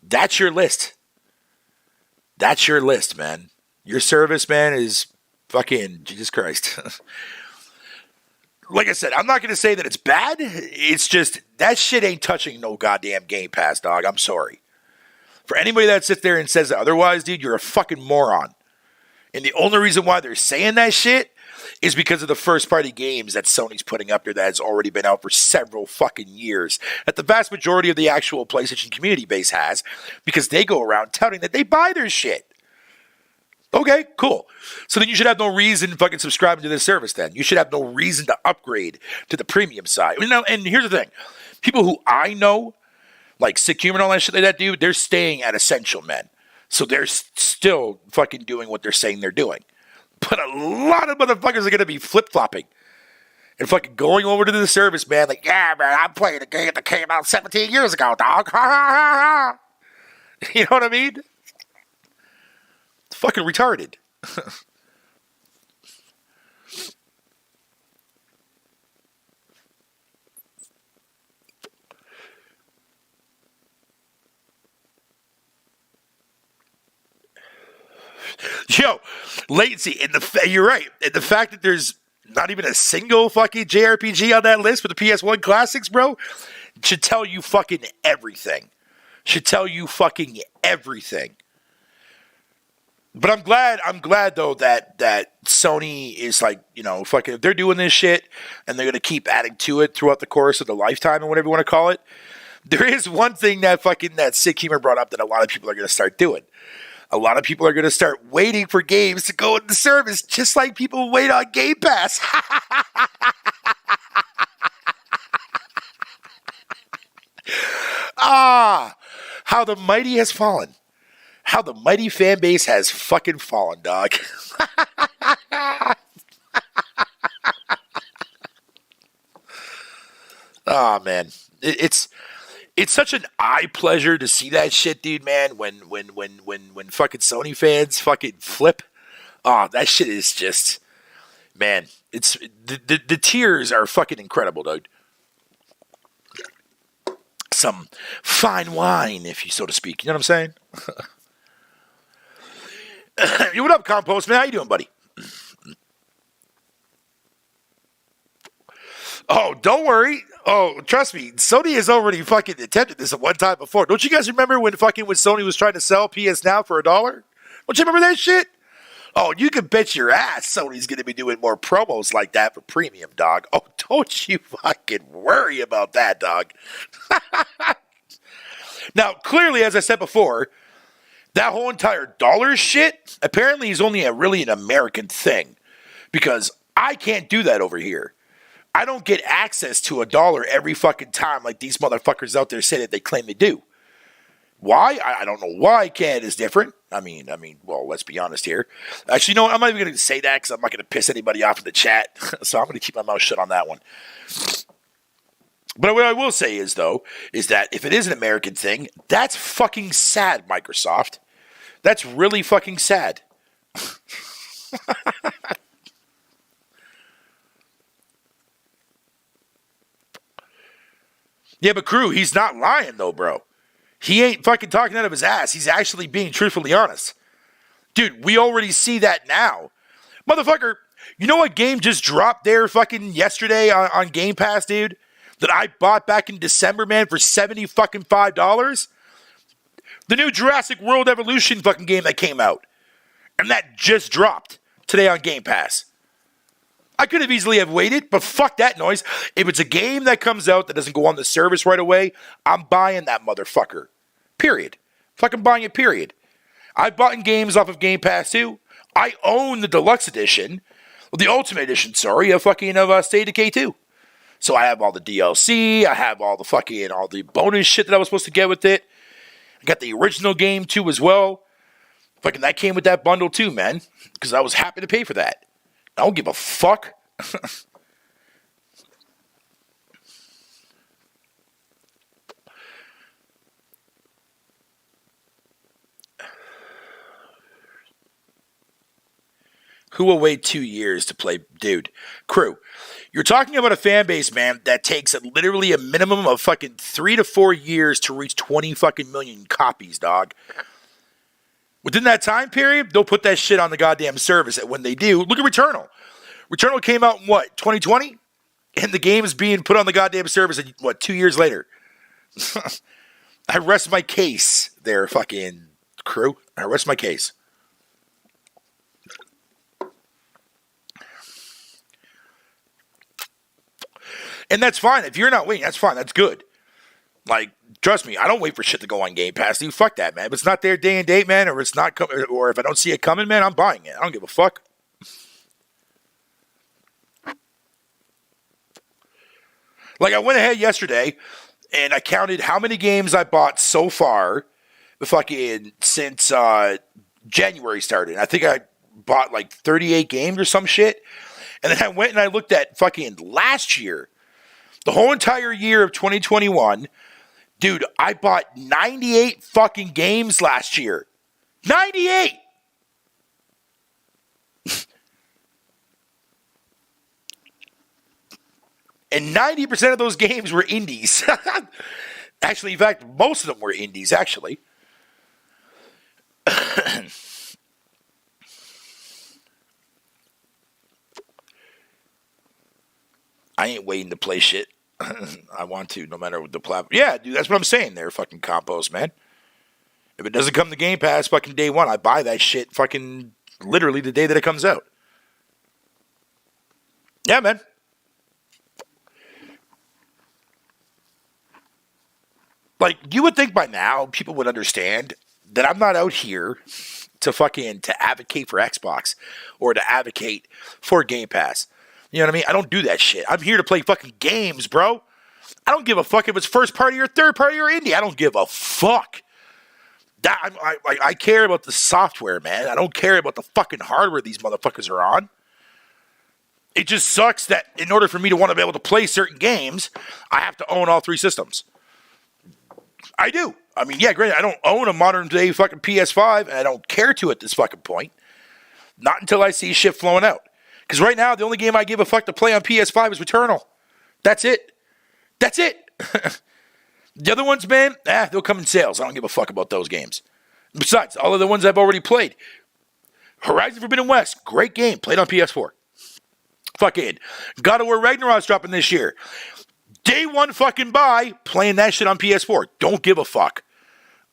That's your list. That's your list, man. Your service, man, is fucking Jesus Christ. Like I said, I'm not going to say that it's bad. It's just, that shit ain't touching no goddamn Game Pass, dog. I'm sorry. For anybody that sits there and says otherwise, dude, you're a fucking moron. And the only reason why they're saying that shit is because of the first-party games that Sony's putting up there that has already been out for several fucking years. That the vast majority of the actual PlayStation community base has, because they go around touting that they buy their shit. Okay, cool. So then you should have no reason fucking subscribing to this service then. You should have no reason to upgrade to the premium side. And here's the thing. People who I know Like Sick Humor and all that shit like that, dude, they're staying at Essential Men. So they're still fucking doing what they're saying they're doing. But a lot of motherfuckers are going to be flip-flopping and fucking going over to the service, man. Like, yeah, man, I'm playing a game that came out 17 years ago, dog. You know what I mean? It's fucking retarded. Yo, latency, you're right. And the fact that there's not even a single fucking JRPG on that list for the PS1 classics, bro, should tell you fucking everything. Should tell you fucking everything. But I'm glad though that Sony is like, you know, fucking, they're doing this shit and they're going to keep adding to it throughout the course of the lifetime or whatever you want to call it. There is one thing that Sick Humor brought up that a lot of people are going to start doing. A lot of people are going to start waiting for games to go into service, just like people wait on Game Pass. How the mighty has fallen. How the mighty fan base has fucking fallen, dog. Oh, man. It's such an eye pleasure to see that shit, dude, man. When fucking Sony fans fucking flip. Oh, that shit is just, man. It's the tears are fucking incredible, dude. Some fine wine, if you so to speak. You know what I'm saying? Yo, what up, Compost, man? How you doing, buddy? Oh, don't worry. Oh, trust me. Sony has already fucking attempted this at one time before. Don't you guys remember when Sony was trying to sell PS Now for $1? Don't you remember that shit? Oh, you can bet your ass Sony's going to be doing more promos like that for premium, dog. Oh, don't you fucking worry about that, dog. Now, clearly, as I said before, that whole entire dollar shit apparently is only really an American thing because I can't do that over here. I don't get access to $1 every fucking time like these motherfuckers out there say that they claim they do. Why? I don't know why Canada's different. I mean, well, let's be honest here. Actually, you know what? I'm not even going to say that because I'm not going to piss anybody off in the chat. So I'm going to keep my mouth shut on that one. But what I will say is, though, is that if it is an American thing, that's fucking sad, Microsoft. That's really fucking sad. Yeah, but Crew, he's not lying, though, bro. He ain't fucking talking out of his ass. He's actually being truthfully honest. Dude, we already see that now. Motherfucker, you know what game just dropped there fucking yesterday on Game Pass, dude? That I bought back in December, man, for $70 fucking $5? The new Jurassic World Evolution fucking game that came out. And that just dropped today on Game Pass. I could have easily have waited, but fuck that noise. If it's a game that comes out that doesn't go on the service right away, I'm buying that motherfucker. Period. Fucking buying it, period. I've bought games off of Game Pass too. I own the deluxe edition, the ultimate edition, sorry, of State of Decay 2. So I have all the DLC, I have all the bonus shit that I was supposed to get with it. I got the original game too as well. Fucking that came with that bundle too, man. Because I was happy to pay for that. I don't give a fuck. Who will wait 2 years to play? Dude, Crew, you're talking about a fan base, man, that takes literally a minimum of fucking 3 to 4 years to reach 20 fucking million copies, dog. Within that time period, they'll put that shit on the goddamn service. And when they do, look at Returnal. Returnal came out in what, 2020? And the game is being put on the goddamn service, 2 years later? I rest my case there, fucking Crew. I rest my case. And that's fine. If you're not waiting, that's fine. That's good. Like, trust me, I don't wait for shit to go on Game Pass. Dude, fuck that, man. If it's not there day and date, man, or it's not or if I don't see it coming, man, I'm buying it. I don't give a fuck. Like, I went ahead yesterday And I counted how many games I bought so far fucking since January started. I think I bought like 38 games or some shit. And then I went and I looked at fucking last year, the whole entire year of 2021. Dude, I bought 98 fucking games last year. 98! And 90% of those games were indies. Actually, in fact, most of them were indies, actually. I ain't waiting to play shit. I want to, no matter what the platform. Yeah, dude, that's what I'm saying there, fucking compost, man. If it doesn't come to Game Pass fucking day one, I buy that shit fucking literally the day that it comes out. Yeah, man. Like, you would think by now people would understand that I'm not out here to advocate for Xbox or to advocate for Game Pass. You know what I mean? I don't do that shit. I'm here to play fucking games, bro. I don't give a fuck if it's first party or third party or indie. I don't give a fuck. I care about the software, man. I don't care about the fucking hardware these motherfuckers are on. It just sucks that in order for me to want to be able to play certain games, I have to own all three systems. I do. I mean, yeah, great. I don't own a modern day fucking PS5, and I don't care to at this fucking point. Not until I see shit flowing out. Because right now, the only game I give a fuck to play on PS5 is Returnal. That's it. That's it. The other ones, man, they'll come in sales. I don't give a fuck about those games. Besides, all of the ones I've already played. Horizon Forbidden West, great game. Played on PS4. Fucking God of War Ragnarok's dropping this year. Day one fucking buy, playing that shit on PS4. Don't give a fuck.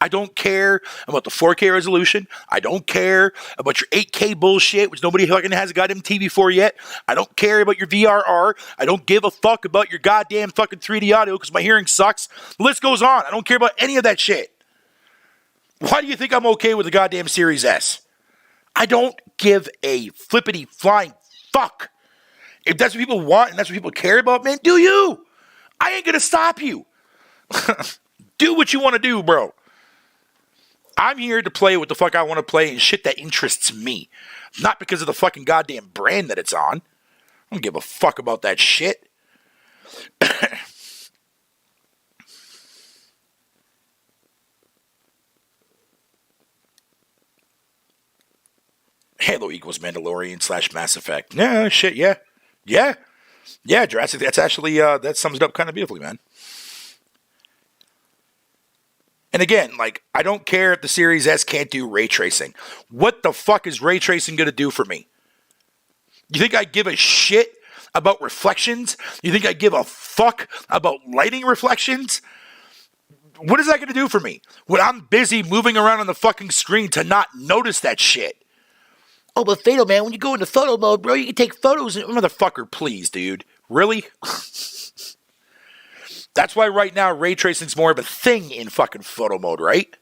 I don't care about the 4K resolution. I don't care about your 8K bullshit, which nobody fucking has a goddamn TV for yet. I don't care about your VRR. I don't give a fuck about your goddamn fucking 3D audio because my hearing sucks. The list goes on. I don't care about any of that shit. Why do you think I'm okay with the goddamn Series S? I don't give a flippity flying fuck. If that's what people want and that's what people care about, man, do you? I ain't gonna stop you. Do what you want to do, bro. I'm here to play what the fuck I want to play and shit that interests me. Not because of the fucking goddamn brand that it's on. I don't give a fuck about that shit. Halo equals Mandalorian / Mass Effect. Yeah, shit, yeah. Yeah. Yeah, Jurassic, that's actually, that sums it up kind of beautifully, man. And again, like, I don't care if the Series S can't do ray tracing. What the fuck is ray tracing going to do for me? You think I give a shit about reflections? You think I give a fuck about lighting reflections? What is that going to do for me when I'm busy moving around on the fucking screen to not notice that shit? Oh, but Fatal, man, when you go into photo mode, bro, you can take photos. Motherfucker, please, dude. Really? That's why right now ray tracing's more of a thing in fucking photo mode, right?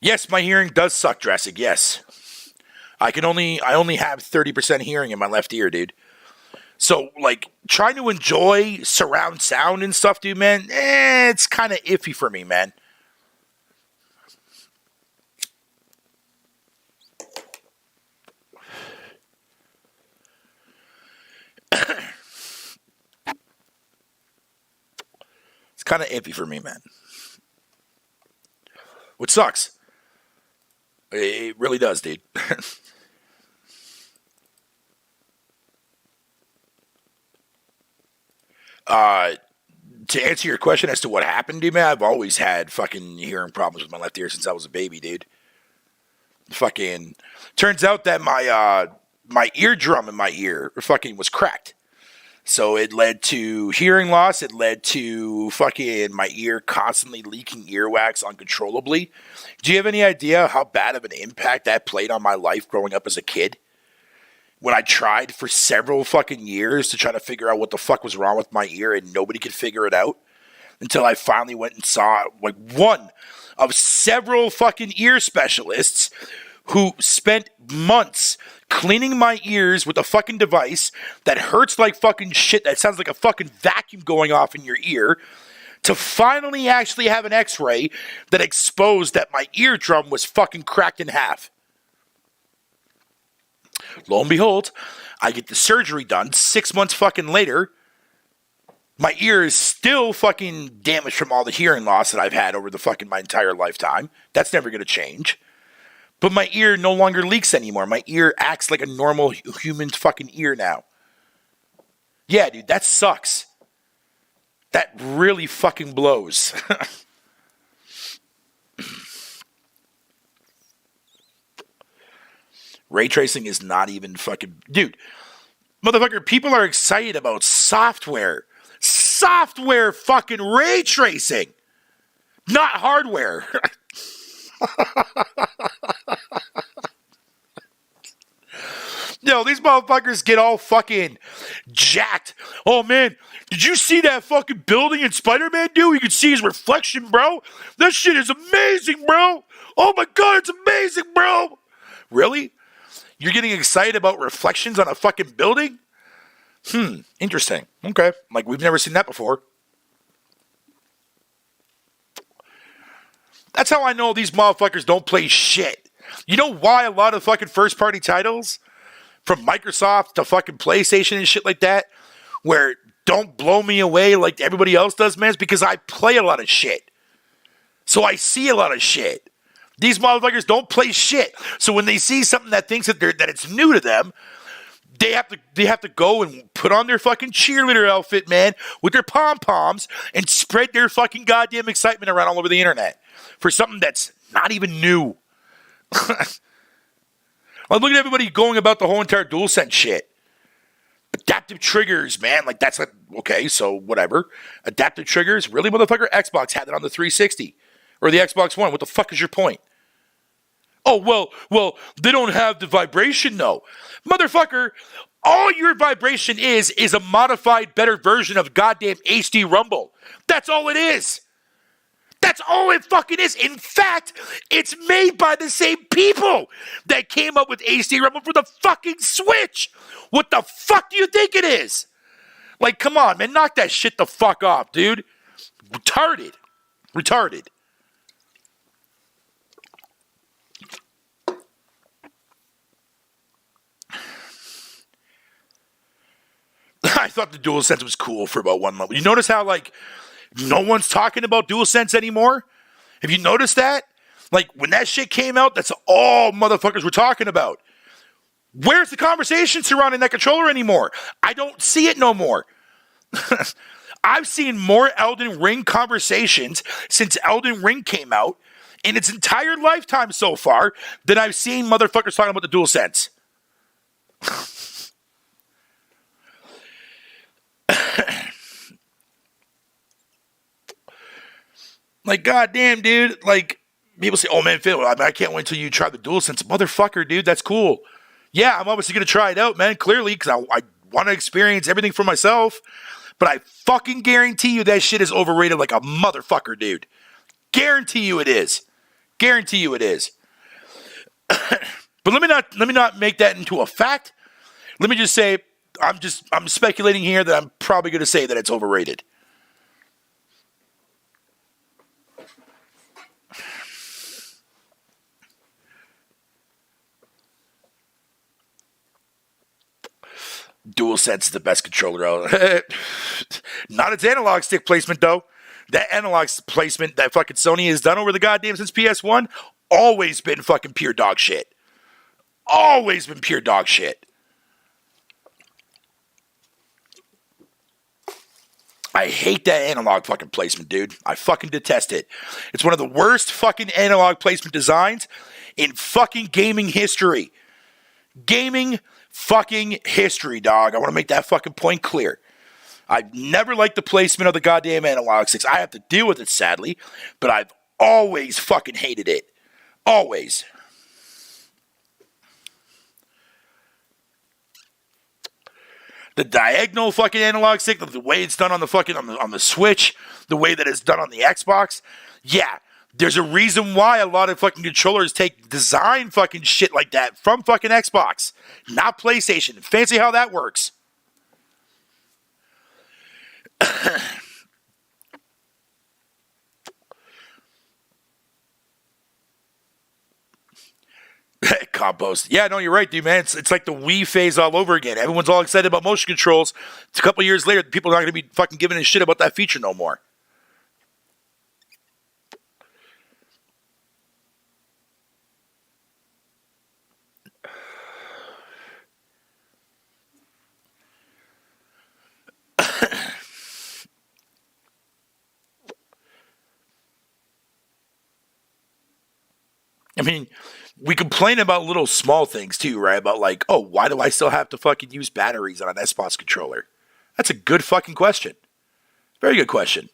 Yes, my hearing does suck, Jurassic, yes. I only have 30% hearing in my left ear, dude. So, like, trying to enjoy surround sound and stuff, dude, man, it's kind of iffy for me, man. It's kind of iffy for me, man. Which sucks. It really does, dude. To answer your question as to what happened to me, I've always had fucking hearing problems with my left ear since I was a baby, dude. Fucking turns out that my eardrum in my ear fucking was cracked. So it led to hearing loss. It led to fucking my ear constantly leaking earwax uncontrollably. Do you have any idea how bad of an impact that played on my life growing up as a kid? When I tried for several fucking years to try to figure out what the fuck was wrong with my ear and nobody could figure it out until I finally went and saw like one of several fucking ear specialists who spent months cleaning my ears with a fucking device that hurts like fucking shit, that sounds like a fucking vacuum going off in your ear, to finally actually have an x-ray that exposed that my eardrum was fucking cracked in half. Lo and behold, I get the surgery done 6 months fucking later. My ear is still fucking damaged from all the hearing loss that I've had over the fucking my entire lifetime. That's never going to change. But my ear no longer leaks anymore. My ear acts like a normal human fucking ear now. Yeah, dude, that sucks. That really fucking blows. Ray tracing is not even fucking... Dude, motherfucker, people are excited about software. Software fucking ray tracing. Not hardware. Yo, these motherfuckers get all fucking jacked. Oh, man, did you see that fucking building in Spider-Man, dude? You can see his reflection, bro. That shit is amazing, bro. Oh, my God, it's amazing, bro. Really? You're getting excited about reflections on a fucking building? Interesting. Okay. Like, we've never seen that before. That's how I know these motherfuckers don't play shit. You know why a lot of fucking first-party titles, from Microsoft to fucking PlayStation and shit like that, where don't blow me away like everybody else does, man? It's because I play a lot of shit. So I see a lot of shit. These motherfuckers don't play shit. So when they see something that thinks that it's new to them, they have to go and put on their fucking cheerleader outfit, man, with their pom-poms and spread their fucking goddamn excitement around all over the internet for something that's not even new. I'm looking at everybody going about the whole entire DualSense shit. Adaptive triggers, man. Like, that's like, okay, so whatever. Adaptive triggers? Really, motherfucker? Xbox had it on the 360. Or the Xbox One. What the fuck is your point? Oh, well, they don't have the vibration, though. Motherfucker, all your vibration is a modified, better version of goddamn HD Rumble. That's all it is. That's all it fucking is. In fact, it's made by the same people that came up with HD Rumble for the fucking Switch. What the fuck do you think it is? Like, come on, man. Knock that shit the fuck off, dude. Retarded. I thought the DualSense was cool for about 1 month. You notice how, like, no one's talking about DualSense anymore? Have you noticed that? Like, when that shit came out, that's all motherfuckers were talking about. Where's the conversation surrounding that controller anymore? I don't see it no more. I've seen more Elden Ring conversations since Elden Ring came out in its entire lifetime so far than I've seen motherfuckers talking about the DualSense. Like, goddamn, dude. Like, people say, oh, man, Phil, I can't wait until you try the DualSense. Motherfucker, dude, that's cool. Yeah, I'm obviously going to try it out, man, clearly, because I want to experience everything for myself. But I fucking guarantee you that shit is overrated like a motherfucker, dude. Guarantee you it is. But let me not make that into a fact. Let me just say, I'm speculating here that I'm probably going to say that it's overrated. DualSense is the best controller out. Not its analog stick placement, though. That analog placement that fucking Sony has done over the goddamn since PS1, always been fucking pure dog shit. Always been pure dog shit. I hate that analog fucking placement, dude. I fucking detest it. It's one of the worst fucking analog placement designs in fucking gaming history. Gaming fucking history, dog. I want to make that fucking point clear. I've never liked the placement of the goddamn analog sticks. I have to deal with it, sadly, but I've always fucking hated it. Always. The diagonal fucking analog stick, the way it's done on the fucking on the Switch, the way that it's done on the Xbox, yeah, There's a reason why a lot of fucking controllers take design fucking shit like that from fucking Xbox, not PlayStation. Fancy how that works. Compost. Yeah, no, you're right, dude, man. It's like the Wii phase all over again. Everyone's all excited about motion controls. It's a couple years later, people are not going to be fucking giving a shit about that feature no more. I mean, we complain about little small things too, right? About like, oh, why do I still have to fucking use batteries on an Xbox controller? That's a good fucking question. Very good question.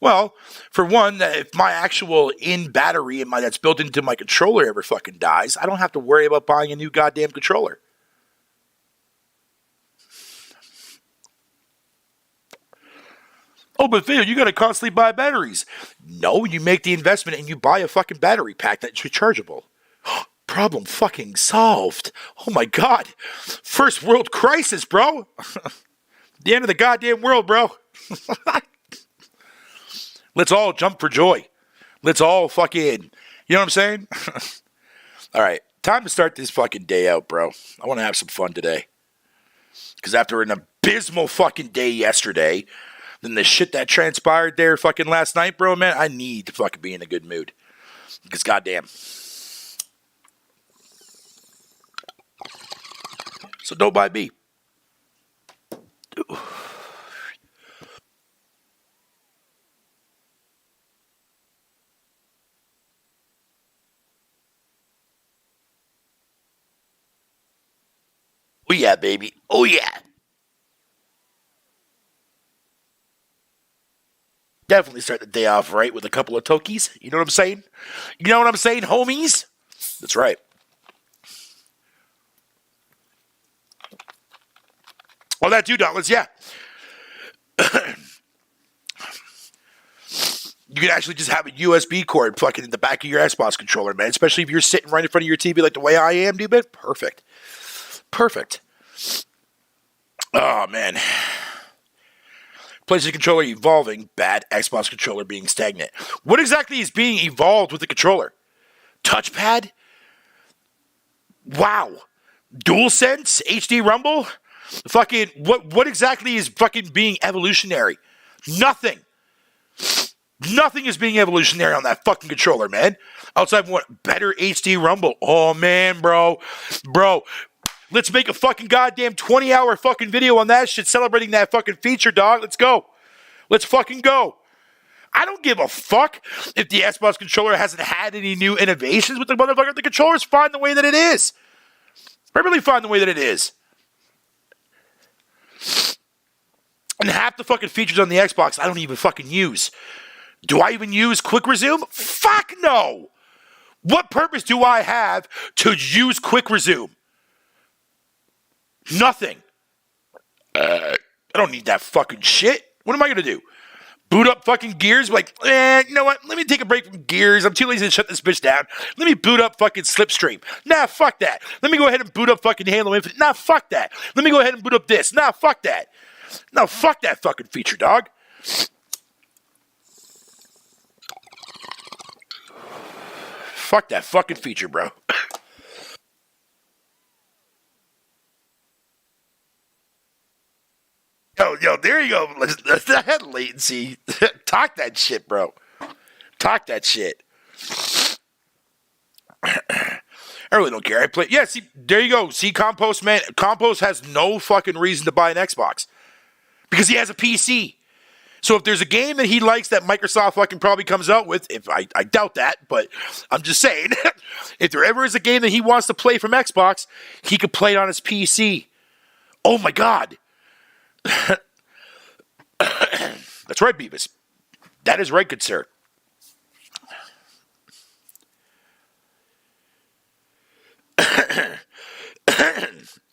Well, for one, if my actual in battery that's built into my controller ever fucking dies, I don't have to worry about buying a new goddamn controller. Oh, but Phil, you got to constantly buy batteries. No, you make the investment and you buy a fucking battery pack that's rechargeable. Problem fucking solved. Oh my God. First world crisis, bro. The end of the goddamn world, bro. Let's all jump for joy. Let's all fucking, you know what I'm saying? All right, time to start this fucking day out, bro. I want to have some fun today. Because after an abysmal fucking day yesterday, then the shit that transpired there fucking last night, bro, man, I need to fucking be in a good mood. Because goddamn. So don't buy me. Oh yeah, baby. Oh yeah. Definitely start the day off right with a couple of Tokies. You know what I'm saying? You know what I'm saying, homies? That's right. Oh, that $2, yeah. You can actually just have a USB cord fucking in the back of your Xbox controller, man. Especially if you're sitting right in front of your TV like the way I am, dude, man. Perfect. Perfect. Oh, man. PlayStation controller evolving, bad. Xbox controller being stagnant. What exactly is being evolved with the controller? Touchpad? Wow. DualSense? HD Rumble? Fucking, what exactly is fucking being evolutionary? Nothing. Nothing is being evolutionary on that fucking controller, man. Outside of what? Better HD Rumble. Oh, man, bro. Bro. Let's make a fucking goddamn 20-hour fucking video on that shit celebrating that fucking feature, dog. Let's go. Let's fucking go. I don't give a fuck if the Xbox controller hasn't had any new innovations with the motherfucker. The controller's fine the way that it is. Perfectly fine the way that it is. And half the fucking features on the Xbox I don't even fucking use. Do I even use Quick Resume? Fuck no. What purpose do I have to use Quick Resume? Nothing. I don't need that fucking shit. What am I going to do? Boot up fucking Gears? Like, you know what? Let me take a break from Gears. I'm too lazy to shut this bitch down. Let me boot up fucking Slipstream. Nah, fuck that. Let me go ahead and boot up fucking Halo Infinite. Nah, fuck that. Let me go ahead and boot up this. Nah, fuck that. No, fuck that fucking feature, dog. Fuck that fucking feature, bro. Yo, there you go. Let's that latency. Talk that shit, bro. Talk that shit. I really don't care. I play. Yeah, see, there you go. See, Compost, man. Compost has no fucking reason to buy an Xbox because he has a PC. So if there's a game that he likes that Microsoft fucking probably comes out with, if I doubt that, but I'm just saying, if there ever is a game that he wants to play from Xbox, he could play it on his PC. Oh my God. That's right, Beavis. That is right, good sir.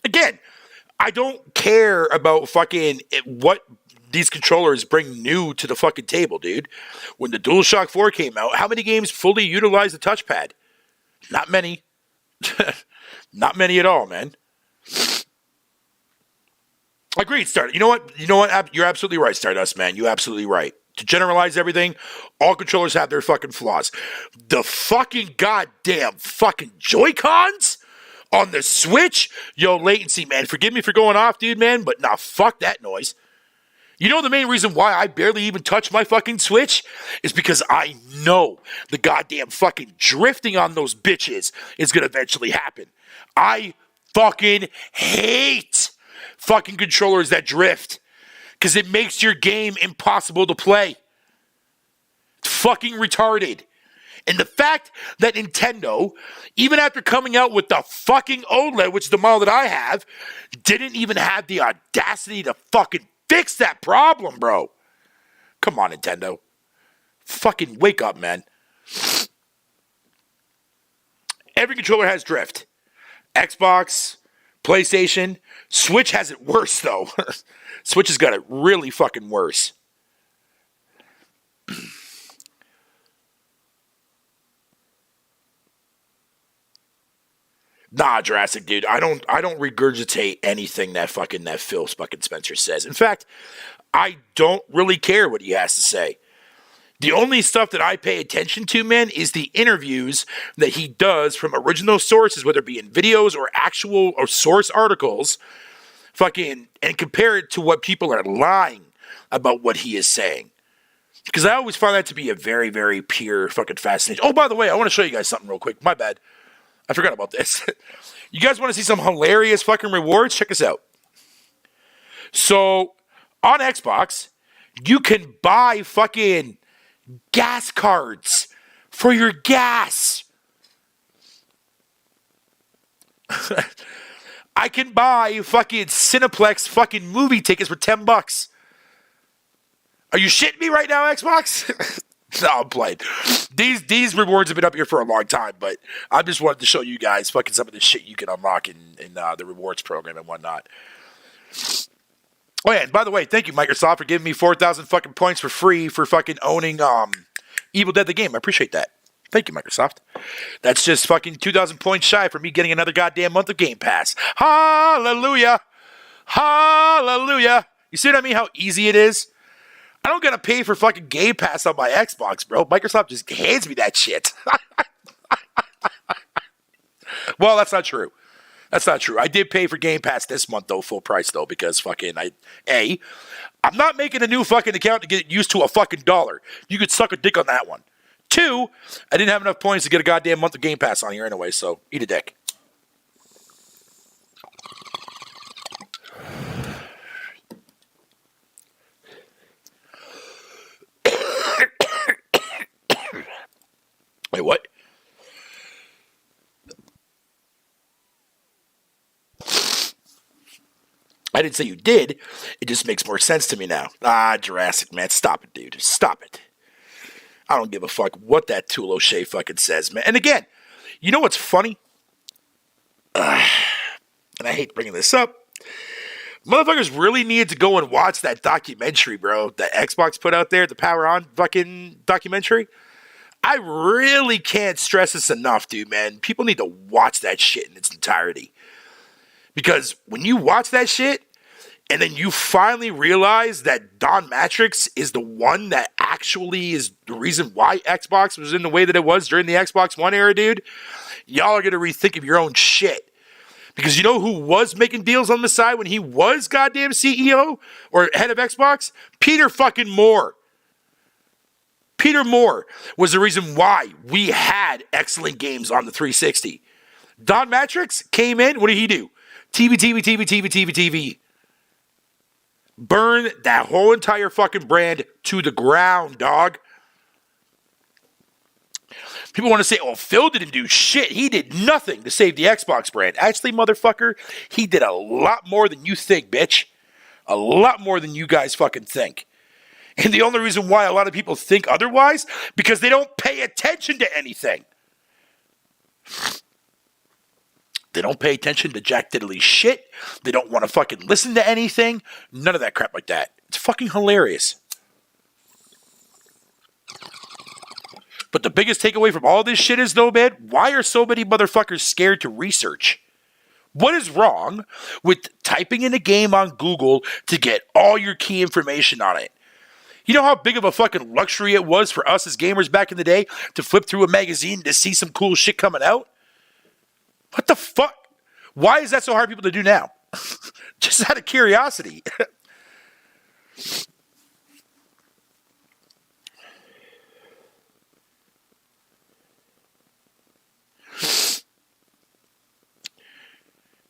Again, I don't care about fucking what these controllers bring new to the fucking table, dude. When the DualShock 4 came out, how many games fully utilized the touchpad? Not many. Not many at all, man. Agreed, Stardust. You know what? You're absolutely right, Stardust, man. You're absolutely right. To generalize everything, all controllers have their fucking flaws. The fucking goddamn fucking Joy-Cons on the Switch? Yo, latency, man. Forgive me for going off, dude, man, but nah, fuck that noise. You know the main reason why I barely even touch my fucking Switch? Is because I know the goddamn fucking drifting on those bitches is gonna eventually happen. I fucking hate fucking controllers that drift. Because it makes your game impossible to play. It's fucking retarded. And the fact that Nintendo, even after coming out with the fucking OLED, which is the model that I have, didn't even have the audacity to fucking fix that problem, bro. Come on, Nintendo. Fucking wake up, man. Every controller has drift. Xbox, PlayStation, Switch has it worse, though. Switch has got it really fucking worse. Nah, Jurassic, dude. I don't regurgitate anything that Phil fucking Spencer says. In fact, I don't really care what he has to say. The only stuff that I pay attention to, man, is the interviews that he does from original sources, whether it be in videos or actual or source articles, fucking, and compare it to what people are lying about what he is saying. Because I always find that to be a very, very pure fucking fascination. Oh, by the way, I want to show you guys something real quick. My bad. I forgot about this. You guys want to see some hilarious fucking rewards? Check this out. So, on Xbox, you can buy fucking gas cards for your gas. I can buy fucking Cineplex fucking movie tickets for $10. Are you shitting me right now, Xbox? No, I'm playing. These rewards have been up here for a long time, but I just wanted to show you guys fucking some of the shit you can unlock in the rewards program and whatnot. Oh yeah, and by the way, thank you Microsoft for giving me 4,000 fucking points for free for fucking owning Evil Dead the game. I appreciate that. Thank you, Microsoft. That's just fucking 2,000 points shy for me getting another goddamn month of Game Pass. Hallelujah. Hallelujah. You see what I mean? How easy it is? I don't gotta pay for fucking Game Pass on my Xbox, bro. Microsoft just hands me that shit. Well, that's not true. That's not true. I did pay for Game Pass this month, though, full price, though, because fucking, I'm not making a new fucking account to get used to a fucking dollar. You could suck a dick on that one. 2, I didn't have enough points to get a goddamn month of Game Pass on here anyway, so eat a dick. Wait, what? I didn't say you did. It just makes more sense to me now. Jurassic, man. Stop it, dude. Stop it. I don't give a fuck what that Tool O'Shea fucking says, man. And again, you know what's funny? And I hate bringing this up. Motherfuckers really needed to go and watch that documentary, bro, that Xbox put out there, the Power On fucking documentary. I really can't stress this enough, dude, man. People need to watch that shit in its entirety. Because when you watch that shit, and then you finally realize that Don Matrix is the one that actually is the reason why Xbox was in the way that it was during the Xbox One era, dude, y'all are going to rethink of your own shit. Because you know who was making deals on the side when he was goddamn CEO or head of Xbox? Peter fucking Moore. Peter Moore was the reason why we had excellent games on the 360. Don Matrix came in, what did he do? TV. Burn that whole entire fucking brand to the ground, dog. People want to say, oh, Phil didn't do shit. He did nothing to save the Xbox brand. Actually, motherfucker, he did a lot more than you think, bitch. A lot more than you guys fucking think. And the only reason why a lot of people think otherwise, because they don't pay attention to anything. They don't pay attention to Jack Diddley's shit. They don't want to fucking listen to anything. None of that crap like that. It's fucking hilarious. But the biggest takeaway from all this shit is, though, man, why are so many motherfuckers scared to research? What is wrong with typing in a game on Google to get all your key information on it? You know how big of a fucking luxury it was for us as gamers back in the day to flip through a magazine to see some cool shit coming out? What the fuck? Why is that so hard for people to do now? Just out of curiosity.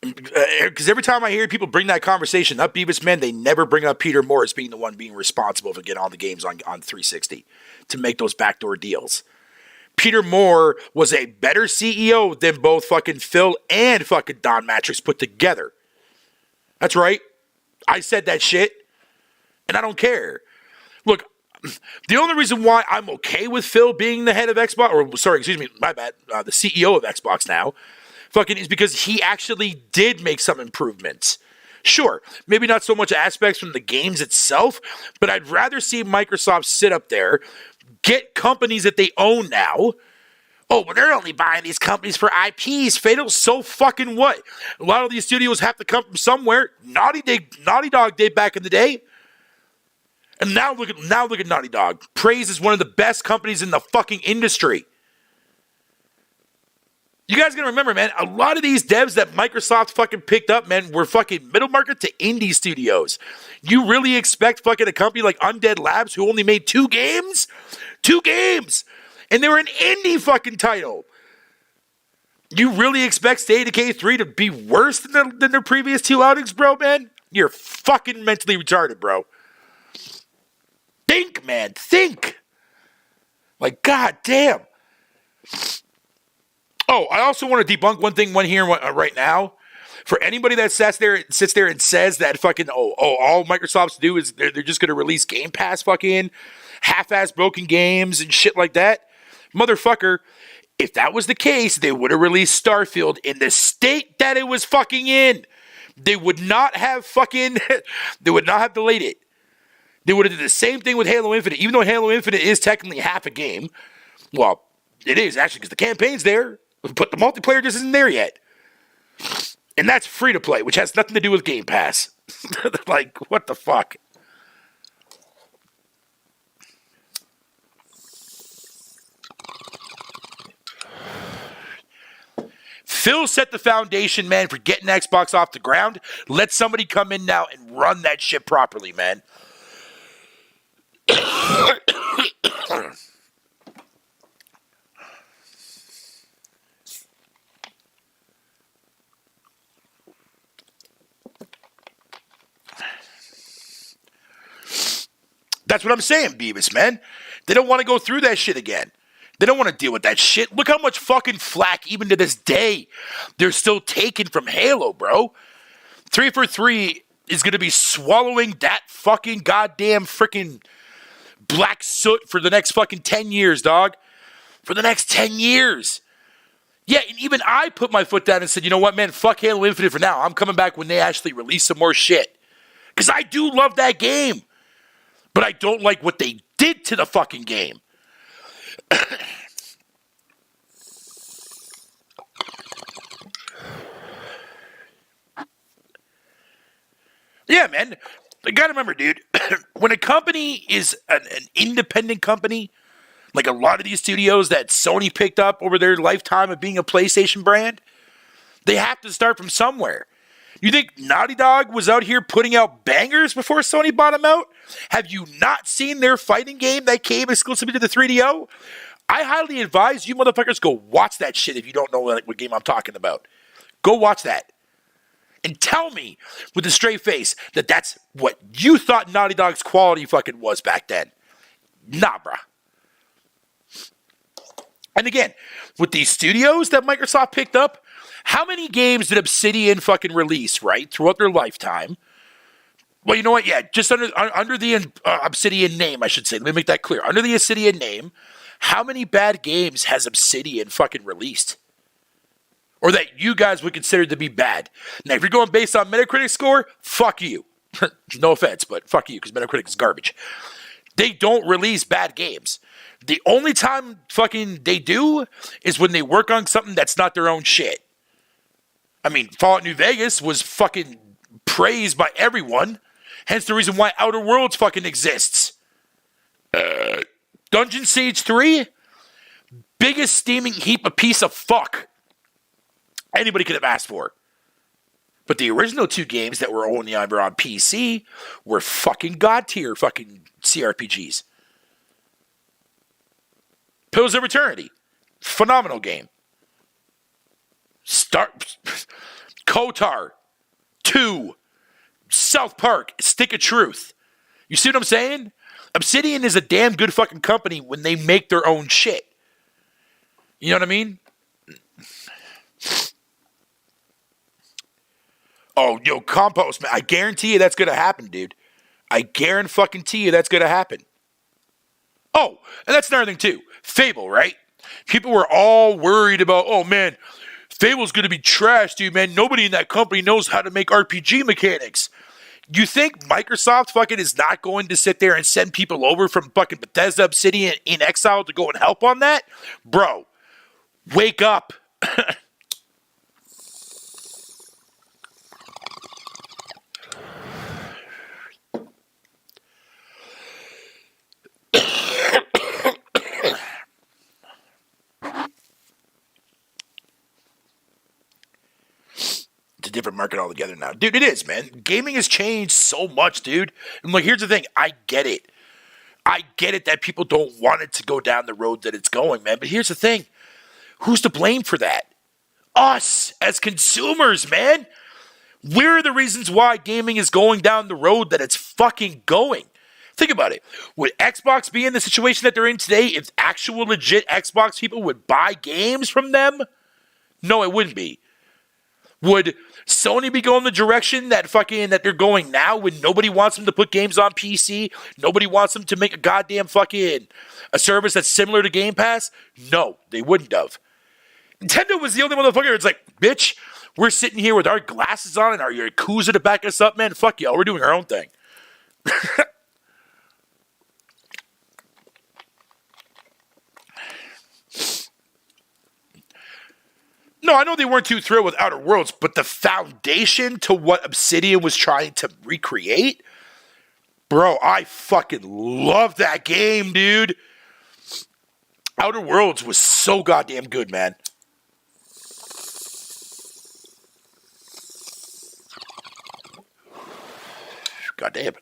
Because every time I hear people bring that conversation up, Beavis, man, they never bring up Peter Moore as being the one being responsible for getting all the games on 360 to make those backdoor deals. Peter Moore was a better CEO than both fucking Phil and fucking Don Matrix put together. That's right. I said that shit, and I don't care. Look, the only reason why I'm okay with Phil being the head of Xbox, or sorry, excuse me, my bad, the CEO of Xbox now, fucking is because he actually did make some improvements. Sure, maybe not so much aspects from the games itself, but I'd rather see Microsoft sit up there, get companies that they own now. Oh, well, they're only buying these companies for IPs. Fatal, so fucking what? A lot of these studios have to come from somewhere. Naughty Dog did back in the day. And now look at Naughty Dog. Praised as one of the best companies in the fucking industry. You guys gotta remember, man, a lot of these devs that Microsoft fucking picked up, man, were fucking middle market to indie studios. You really expect fucking a company like Undead Labs, who only made 2 games? 2 games! And they were an indie fucking title. You really expect State of Decay 3 to be worse than their previous 2 outings, bro, man? You're fucking mentally retarded, bro. Think, man, think! Like, goddamn. Oh, I also want to debunk one thing right now. For anybody that sits there and says that fucking, all Microsoft's do is they're just going to release Game Pass fucking half-ass broken games and shit like that. Motherfucker, if that was the case, they would have released Starfield in the state that it was fucking in. They would not have delayed it. They would have did the same thing with Halo Infinite, even though Halo Infinite is technically half a game. Well, it is actually because the campaign's there. But the multiplayer just isn't there yet. And that's free to play, which has nothing to do with Game Pass. Like, what the fuck? Phil set the foundation, man, for getting Xbox off the ground. Let somebody come in now and run that shit properly, man. That's what I'm saying, Beavis, man. They don't want to go through that shit again. They don't want to deal with that shit. Look how much fucking flack, even to this day, they're still taking from Halo, bro. 343 is going to be swallowing that fucking goddamn freaking black soot for the next fucking 10 years, dog. For the next 10 years. Yeah, and even I put my foot down and said, you know what, man, fuck Halo Infinite for now. I'm coming back when they actually release some more shit. Because I do love that game. But I don't like what they did to the fucking game. Yeah, man. You gotta remember, dude, when a company is an independent company, like a lot of these studios that Sony picked up over their lifetime of being a PlayStation brand, they have to start from somewhere. You think Naughty Dog was out here putting out bangers before Sony bought them out? Have you not seen their fighting game that came exclusively to the 3DO? I highly advise you motherfuckers go watch that shit if you don't know what game I'm talking about. Go watch that. And tell me with a straight face that that's what you thought Naughty Dog's quality fucking was back then. Nah, bruh. And again, with these studios that Microsoft picked up, how many games did Obsidian fucking release, right, throughout their lifetime? Well, you know what? Yeah, just under the Obsidian name, I should say. Let me make that clear. Under the Obsidian name, how many bad games has Obsidian fucking released? Or that you guys would consider to be bad? Now, if you're going based on Metacritic score, fuck you. No offense, but fuck you, because Metacritic is garbage. They don't release bad games. The only time fucking they do is when they work on something that's not their own shit. I mean, Fallout New Vegas was fucking praised by everyone. Hence the reason why Outer Worlds fucking exists. Dungeon Siege 3? Biggest steaming heap of piece of fuck anybody could have asked for. But the original 2 games that were only ever on PC were fucking god tier fucking CRPGs. Pillars of Eternity. Phenomenal game. KOTOR 2. South Park. Stick of Truth. You see what I'm saying? Obsidian is a damn good fucking company when they make their own shit. You know what I mean? Oh, yo, Compost, man. I guarantee you that's going to happen, dude. I guarantee you that's going to happen. Oh, and that's another thing, too. Fable, right? People were all worried about, oh, man, Fable's going to be trash, dude, man. Nobody in that company knows how to make RPG mechanics. You think Microsoft fucking is not going to sit there and send people over from fucking Bethesda, Obsidian, in Exile to go and help on that? Bro, wake up. Different market altogether now. Dude, it is, man. Gaming has changed so much, dude. And like, here's the thing. I get it. I get it that people don't want it to go down the road that it's going, man. But here's the thing. Who's to blame for that? Us, as consumers, man. We're the reasons why gaming is going down the road that it's fucking going. Think about it. Would Xbox be in the situation that they're in today if actual legit Xbox people would buy games from them? No, it wouldn't be. Would Sony be going the direction that they're going now when nobody wants them to put games on PC? Nobody wants them to make a goddamn fucking a service that's similar to Game Pass? No, they wouldn't have. Nintendo was the only motherfucker that's like, bitch, we're sitting here with our glasses on and our Yakuza to back us up, man. Fuck y'all, we're doing our own thing. No, I know they weren't too thrilled with Outer Worlds, but the foundation to what Obsidian was trying to recreate, bro, I fucking love that game, dude. Outer Worlds was so goddamn good, man. Goddamn.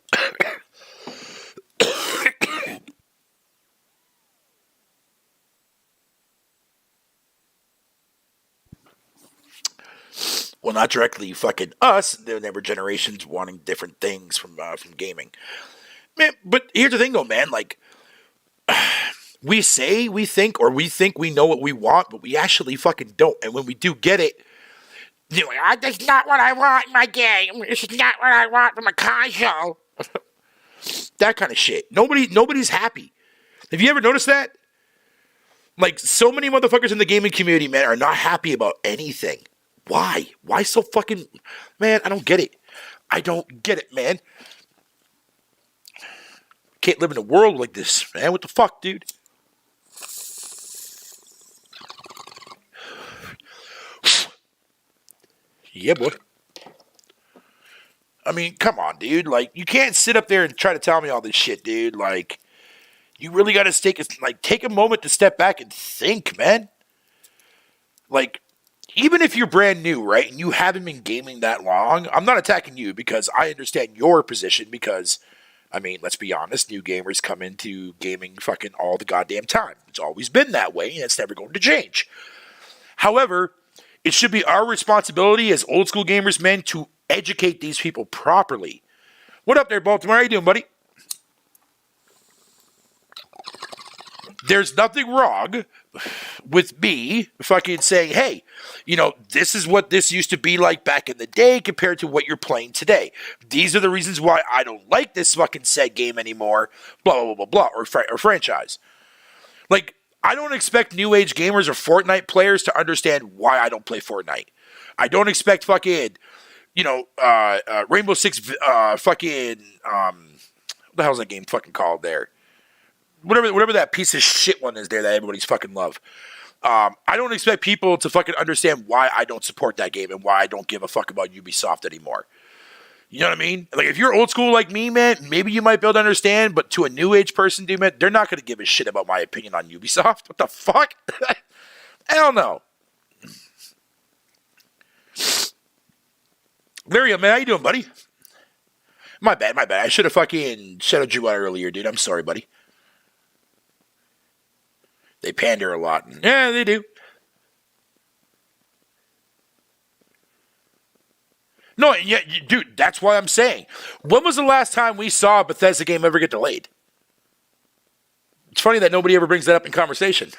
Well, not directly fucking us. There were generations wanting different things from gaming. Man, but here's the thing, though, man. Like, we think we know what we want, but we actually fucking don't. And when we do get it, you're like, that's not what I want in my game. This is not what I want from a console. That kind of shit. Nobody's happy. Have you ever noticed that? Like, so many motherfuckers in the gaming community, man, are not happy about anything. Why? Why so fucking... Man, I don't get it. I don't get it, man. Can't live in a world like this, man. What the fuck, dude? Yeah, boy. I mean, come on, dude. Like, you can't sit up there and try to tell me all this shit, dude. Like, you really got to take a moment to step back and think, man. Like... Even if you're brand new, right, and you haven't been gaming that long, I'm not attacking you because I understand your position because, I mean, let's be honest, new gamers come into gaming fucking all the goddamn time. It's always been that way, and it's never going to change. However, it should be our responsibility as old school gamers, men, to educate these people properly. What up there, Baltimore? How you doing, buddy? There's nothing wrong with me fucking saying, hey, you know, this is what this used to be like back in the day compared to what you're playing today. These are the reasons why I don't like this fucking said game anymore, blah, blah, blah, blah, or franchise. Like, I don't expect new age gamers or Fortnite players to understand why I don't play Fortnite. I don't expect fucking Rainbow Six, fucking, what the hell's that game fucking called there? Whatever that piece of shit one is there that everybody's fucking love. I don't expect people to fucking understand why I don't support that game and why I don't give a fuck about Ubisoft anymore. You know what I mean? Like, if you're old school like me, man, maybe you might be able to understand, but to a new age person, dude, man, they're not going to give a shit about my opinion on Ubisoft. What the fuck? Hell no. Larry, man, how you doing, buddy? My bad. I should have fucking shadowed you out earlier, dude. I'm sorry, buddy. They pander a lot. Yeah, they do. No, yeah, dude, that's why I'm saying. When was the last time we saw a Bethesda game ever get delayed? It's funny that nobody ever brings that up in conversation.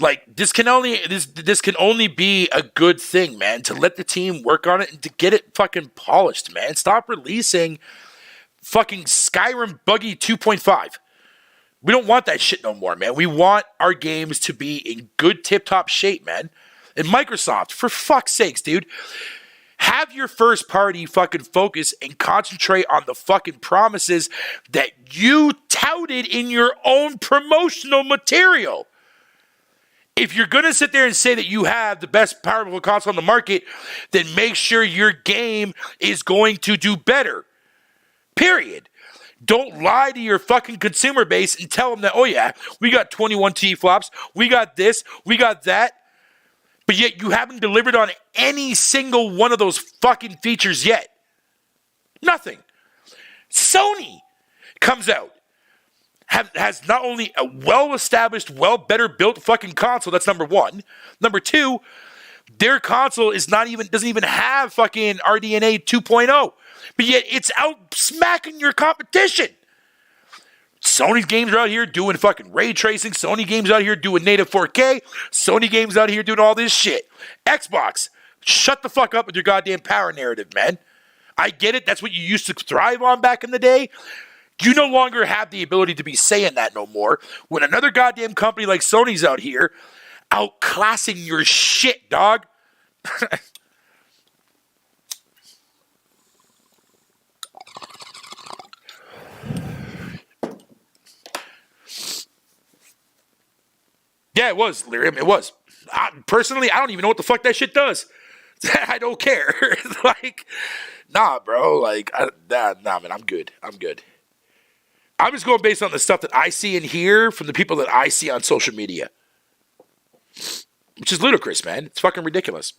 Like, this can only be a good thing, man, to let the team work on it and to get it fucking polished, man. Stop releasing fucking Skyrim Buggy 2.5. We don't want that shit no more, man. We want our games to be in good tip-top shape, man. And Microsoft, for fuck's sakes, dude, have your first party fucking focus and concentrate on the fucking promises that you touted in your own promotional material. If you're going to sit there and say that you have the best powerful console on the market, then make sure your game is going to do better. Period. Don't lie to your fucking consumer base and tell them that, oh yeah, we got 21 T-flops, we got this, we got that, but yet you haven't delivered on any single one of those fucking features yet. Nothing. Sony comes out. Has not only a well-established, better built fucking console, that's number one. Number two, their console doesn't even have fucking RDNA 2.0, but yet it's out smacking your competition. Sony's games are out here doing fucking ray tracing. Sony games out here doing native 4K. Sony games out here doing all this shit. Xbox, shut the fuck up with your goddamn power narrative, man. I get it. That's what you used to thrive on back in the day. You no longer have the ability to be saying that no more. When another goddamn company like Sony's out here outclassing your shit, dog. Yeah, it was, Lyrium. It was. Personally, I don't even know what the fuck that shit does. I don't care. Like, nah, bro. Like, nah, man, I'm good. I'm just going based on the stuff that I see and hear from the people that I see on social media. Which is ludicrous, man. It's fucking ridiculous.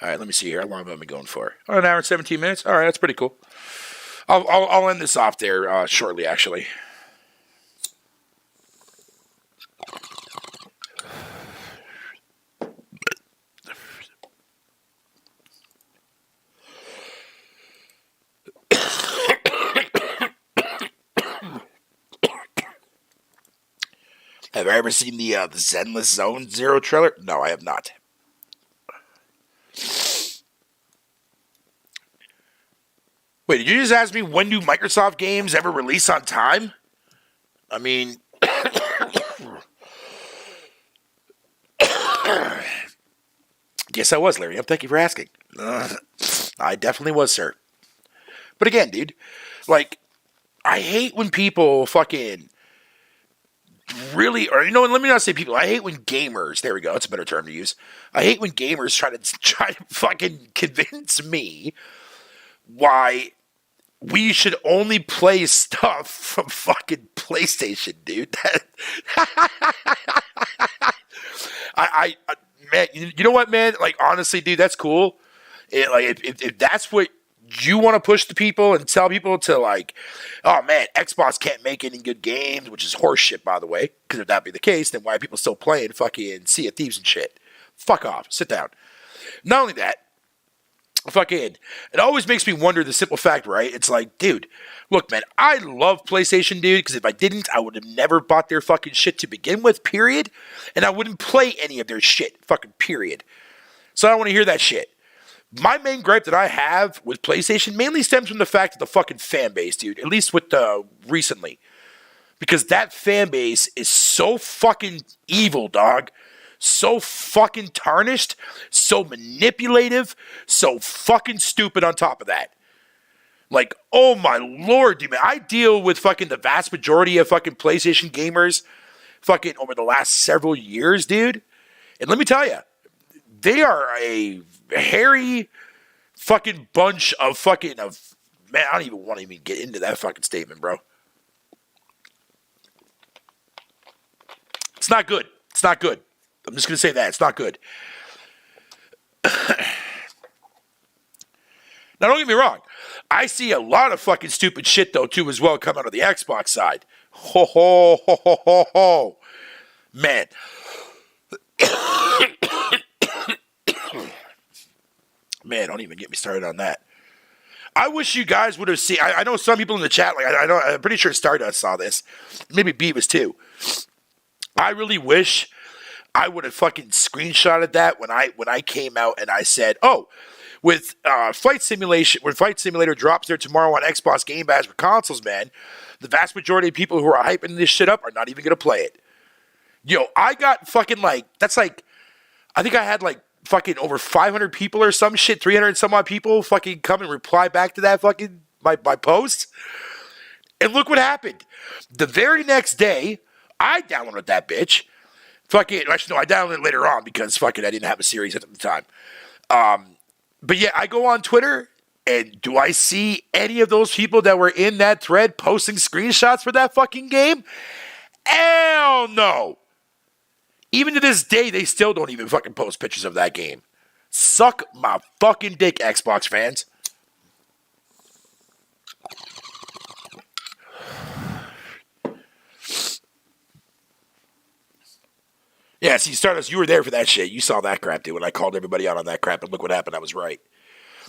All right, let me see here. How long have I been going for? Oh, an hour and 17 minutes? All right, that's pretty cool. I'll end this off there shortly, actually. Have I ever seen the Zenless Zone Zero trailer? No, I have not. Wait, did you just ask me when do Microsoft games ever release on time? I mean, yes, I was, Larry. Thank you for asking. I definitely was, sir. But again, dude, like, I hate when people fucking really, or let me not say people. I hate when gamers. There we go. That's a better term to use. I hate when gamers try to fucking convince me why we should only play stuff from fucking PlayStation, dude. Man, you know what, man? Like, honestly, dude, that's cool. If that's what you want to push to people and tell people to, like, oh man, Xbox can't make any good games, which is horseshit, by the way. Because if that be the case, then why are people still playing fucking Sea of Thieves and shit? Fuck off. Sit down. Not only that, fucking, it always makes me wonder the simple fact, right? It's like, dude, look, man, I love PlayStation, dude, because if I didn't, I would have never bought their fucking shit to begin with, period. And I wouldn't play any of their shit, fucking period. So I don't want to hear that shit. My main gripe that I have with PlayStation mainly stems from the fact of the fucking fan base, dude. At least with recently. Because that fan base is so fucking evil, dog. So fucking tarnished. So manipulative. So fucking stupid on top of that. Like, oh my lord, dude, man. I deal with fucking the vast majority of fucking PlayStation gamers fucking over the last several years, dude. And let me tell you, they are a hairy fucking bunch of fucking man, I don't even want to even get into that fucking statement, bro. It's not good. It's not good. I'm just going to say that. It's not good. Now, don't get me wrong. I see a lot of fucking stupid shit, though, too, as well, come out of the Xbox side. Ho, ho, ho, ho, ho, ho. Man. Man, don't even get me started on that. I wish you guys would have seen. I know some people in the chat, like I'm pretty sure Stardust saw this. Maybe Beavis too. I really wish I would have fucking screenshotted that when I came out and I said, oh, with Flight Simulator drops there tomorrow on Xbox Game Pass for consoles, man, the vast majority of people who are hyping this shit up are not even gonna play it. Yo, I got fucking I think I had like fucking over 500 people or some shit, 300 and some odd people fucking come and reply back to that fucking my post. And look what happened. The very next day, I downloaded that bitch. Fucking, actually, no, I downloaded it later on because fucking I didn't have a series at the time. But yeah, I go on Twitter, and do I see any of those people that were in that thread posting screenshots for that fucking game? Hell no. Even to this day, they still don't even fucking post pictures of that game. Suck my fucking dick, Xbox fans. Yeah, see, Stardust, you were there for that shit. You saw that crap, dude, when I called everybody out on that crap, and look what happened. I was right.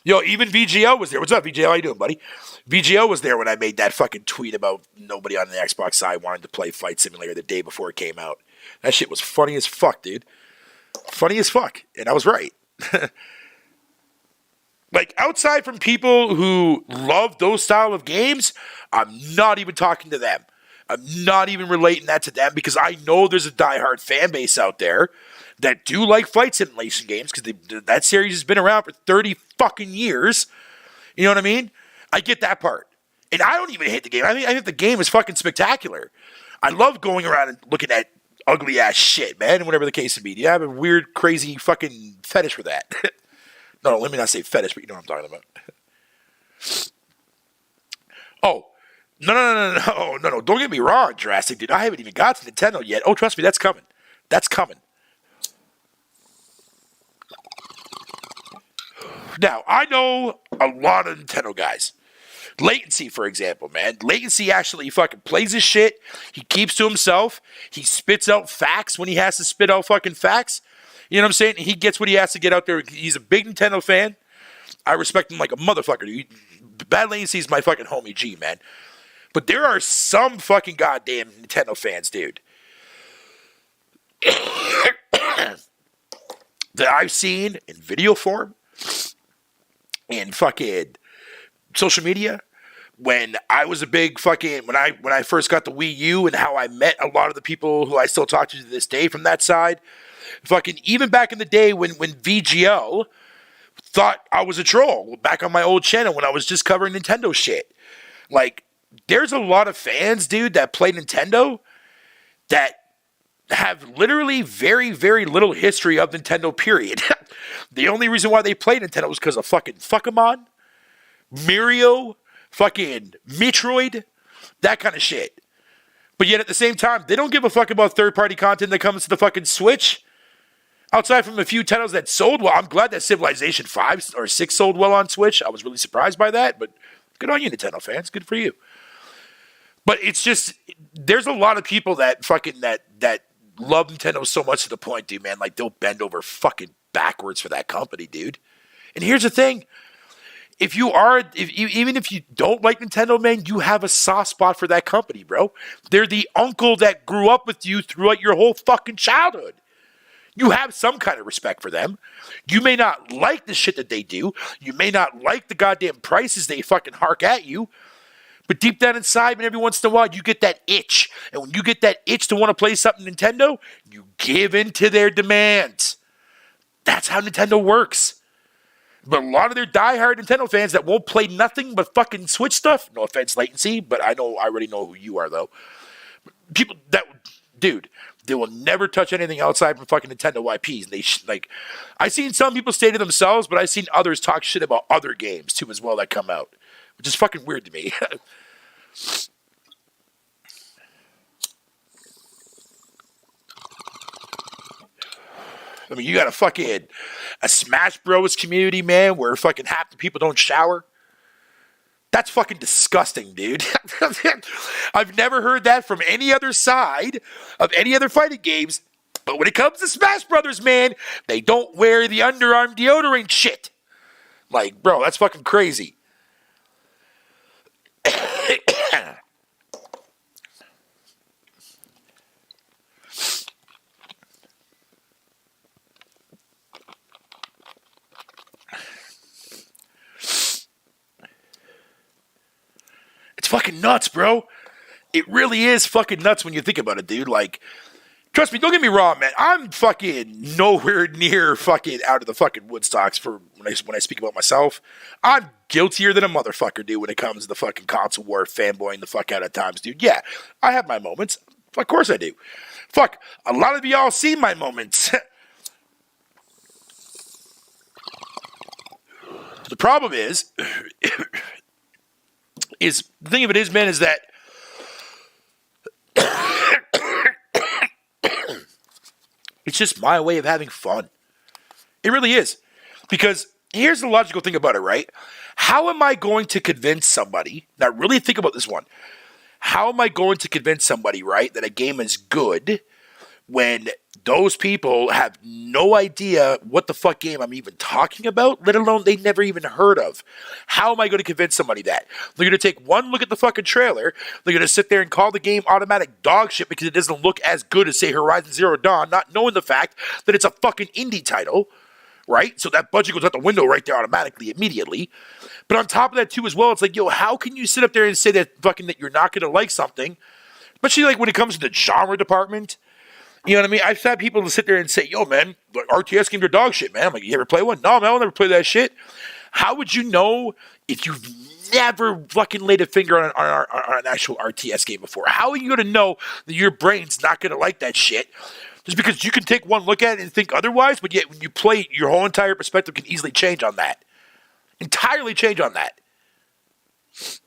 Yo, even VGO was there. What's up, VGO? How you doing, buddy? VGO was there when I made that fucking tweet about nobody on the Xbox side wanting to play Flight Simulator the day before it came out. That shit was funny as fuck, dude. Funny as fuck. And I was right. Like, outside from people who love those style of games, I'm not even talking to them. I'm not even relating that to them because I know there's a diehard fan base out there that do like flight simulation games because that series has been around for 30 fucking years. You know what I mean? I get that part. And I don't even hate the game. I think the game is fucking spectacular. I love going around and looking at ugly ass shit, man, and whatever the case may be. You have a weird, crazy fucking fetish for that. No, let me not say fetish, but you know what I'm talking about. Oh. No. Don't get me wrong, Jurassic, dude. I haven't even got to Nintendo yet. Oh, trust me, that's coming. That's coming. Now, I know a lot of Nintendo guys. Latency, for example, man. Latency actually fucking plays his shit. He keeps to himself. He spits out facts when he has to spit out fucking facts. You know what I'm saying? He gets what he has to get out there. He's a big Nintendo fan. I respect him like a motherfucker, dude. Bad Latency is my fucking homie G, man. But there are some fucking goddamn Nintendo fans, dude, that I've seen in video form, in fucking social media, when I was a big fucking, when I first got the Wii U and how I met a lot of the people who I still talk to this day from that side, fucking even back in the day when VGL thought I was a troll, back on my old channel when I was just covering Nintendo shit. Like, there's a lot of fans, dude, that play Nintendo that have literally very, very little history of Nintendo, period. The only reason why they play Nintendo is because of fucking Fuckamon, Mario, fucking Metroid, that kind of shit. But yet at the same time, they don't give a fuck about third-party content that comes to the fucking Switch. Outside from a few titles that sold well, I'm glad that Civilization 5 or 6 sold well on Switch. I was really surprised by that, but good on you, Nintendo fans. Good for you. But it's just, there's a lot of people that fucking, that love Nintendo so much to the point, dude, man, like they'll bend over fucking backwards for that company, dude. And here's the thing. Even if you don't like Nintendo, man, you have a soft spot for that company, bro. They're the uncle that grew up with you throughout your whole fucking childhood. You have some kind of respect for them. You may not like the shit that they do. You may not like the goddamn prices they fucking hark at you. But deep down inside, and every once in a while, you get that itch. And when you get that itch to want to play something Nintendo, you give in to their demands. That's how Nintendo works. But a lot of their diehard Nintendo fans that won't play nothing but fucking Switch stuff, no offense, Latency, but I already know who you are, though. People that, dude, they will never touch anything outside from fucking Nintendo IPs. And I've seen some people say to themselves, but I've seen others talk shit about other games, too, as well, that come out. Which is fucking weird to me. I mean, you got a Smash Bros. Community, man, where fucking half the people don't shower. That's fucking disgusting, dude. I've never heard that from any other side of any other fighting games. But when it comes to Smash Brothers, man, they don't wear the underarm deodorant shit. Like, bro, that's fucking crazy. It's fucking nuts, bro. It really is fucking nuts when you think about it, dude. Like, trust me, don't get me wrong, man. I'm fucking nowhere near fucking out of the fucking Woodstocks for when I speak about myself. I'm guiltier than a motherfucker, dude, when it comes to the fucking console war fanboying the fuck out at times, dude. Yeah, I have my moments. Of course I do. Fuck, a lot of y'all see my moments. The problem is the thing of it is, man, is that it's just my way of having fun. It really is. Because here's the logical thing about it, right? How am I going to convince somebody, now really think about this one, how am I going to convince somebody, right, that a game is good when those people have no idea what the fuck game I'm even talking about, let alone they never even heard of? How am I going to convince somebody that? They're going to take one look at the fucking trailer, they're going to sit there and call the game automatic dog shit because it doesn't look as good as, say, Horizon Zero Dawn, not knowing the fact that it's a fucking indie title, right? So that budget goes out the window right there automatically, immediately. But on top of that, too, as well, it's like, yo, how can you sit up there and say that fucking that you're not going to like something, especially like when it comes to the genre department? You know what I mean? I've had people sit there and say, yo, man, like, RTS games are dog shit, man. I'm like, you ever play one? No, man, I'll never play that shit. How would you know if you've never fucking laid a finger on an actual RTS game before? How are you going to know that your brain's not going to like that shit? Just because you can take one look at it and think otherwise, but yet when you play, your whole entire perspective can easily change on that. Entirely change on that. It's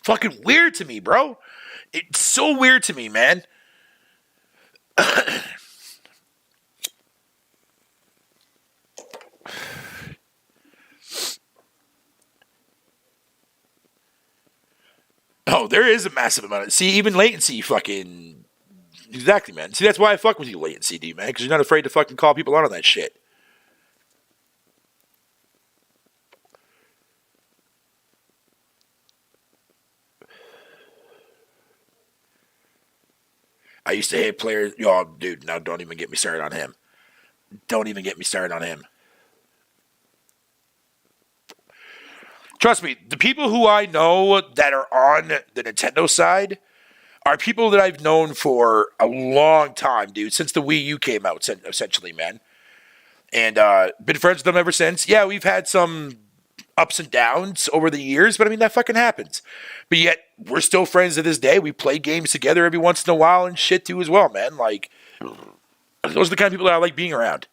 fucking weird to me, bro. It's so weird to me, man. Oh, there is a massive amount of... See, even Latency fucking... Exactly, man. See, that's why I fuck with you, Latency, dude, man. Because you're not afraid to fucking call people out on that shit. I used to hate players... Yo, dude, now don't even get me started on him. Don't even get me started on him. Trust me, the people who I know that are on the Nintendo side are people that I've known for a long time, dude, since the Wii U came out, essentially, man. And been friends with them ever since. Yeah, we've had some ups and downs over the years, but I mean, that fucking happens. But yet, we're still friends to this day. We play games together every once in a while and shit, too, as well, man. Like, those are the kind of people that I like being around.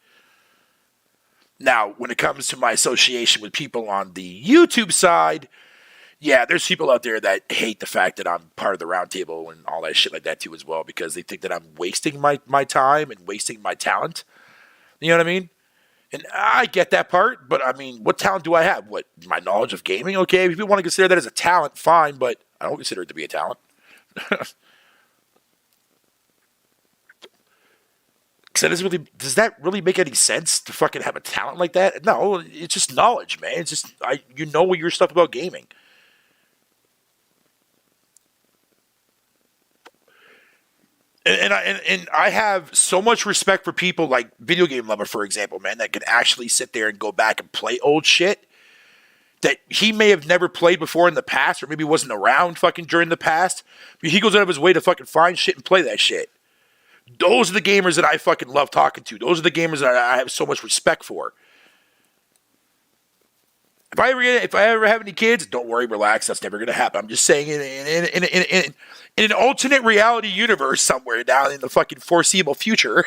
Now, when it comes to my association with people on the YouTube side, yeah, there's people out there that hate the fact that I'm part of the round table and all that shit like that too as well, because they think that I'm wasting my time and wasting my talent. You know what I mean? And I get that part, but I mean, what talent do I have? What, my knowledge of gaming? Okay, if you want to consider that as a talent, fine, but I don't consider it to be a talent. So does that really make any sense to fucking have a talent like that? No, it's just knowledge, man. It's just, you know your stuff about gaming. And I have so much respect for people like Video Game Lover, for example, man, that can actually sit there and go back and play old shit that he may have never played before in the past, or maybe wasn't around fucking during the past. But he goes out of his way to fucking find shit and play that shit. Those are the gamers that I fucking love talking to. Those are the gamers that I have so much respect for. If I ever have any kids, don't worry, relax. That's never going to happen. I'm just saying, in an alternate reality universe somewhere down in the fucking foreseeable future,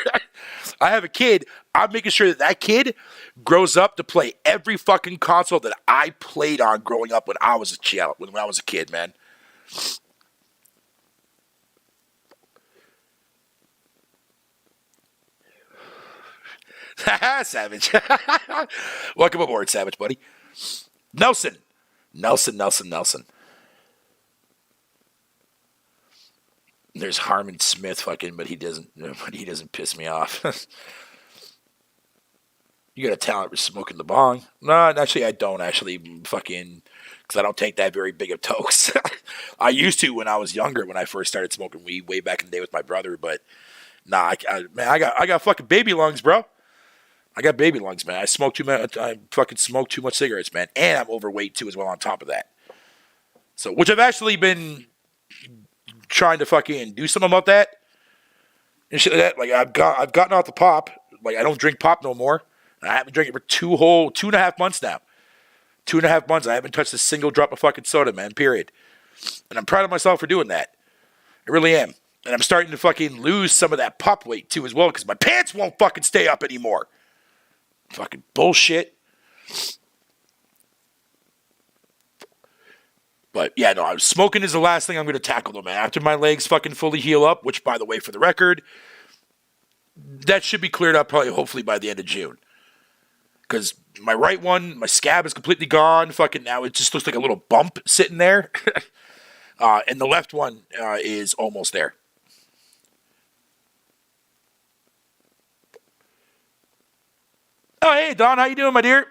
I have a kid. I'm making sure that that kid grows up to play every fucking console that I played on growing up when I was a child, when I was a kid, man. Savage. Welcome aboard, Savage, buddy. Nelson. Nelson. There's Harmon Smith fucking, but he doesn't piss me off. You got a talent for smoking the bong. No, actually I don't actually fucking, because I don't take that very big of tokes. I used to when I was younger, when I first started smoking weed way back in the day with my brother, but nah, man, I got fucking baby lungs, bro. I got baby lungs, man. I fucking smoke too much cigarettes, man. And I'm overweight too as well on top of that. So, which I've actually been trying to fucking do something about that. And shit like that. Like I've gotten off the pop. Like I don't drink pop no more. I haven't drank it for 2.5 months now. 2.5 months. I haven't touched a single drop of fucking soda, man. Period. And I'm proud of myself for doing that. I really am. And I'm starting to fucking lose some of that pop weight too as well because my pants won't fucking stay up anymore. Fucking bullshit. But yeah, no, smoking is the last thing I'm going to tackle though, man. After my legs fucking fully heal up, which by the way, for the record, that should be cleared up probably hopefully by the end of June. Because my right one, my scab is completely gone. Fucking now it just looks like a little bump sitting there. And the left one is almost there. Oh, hey, Don, how you doing, my dear?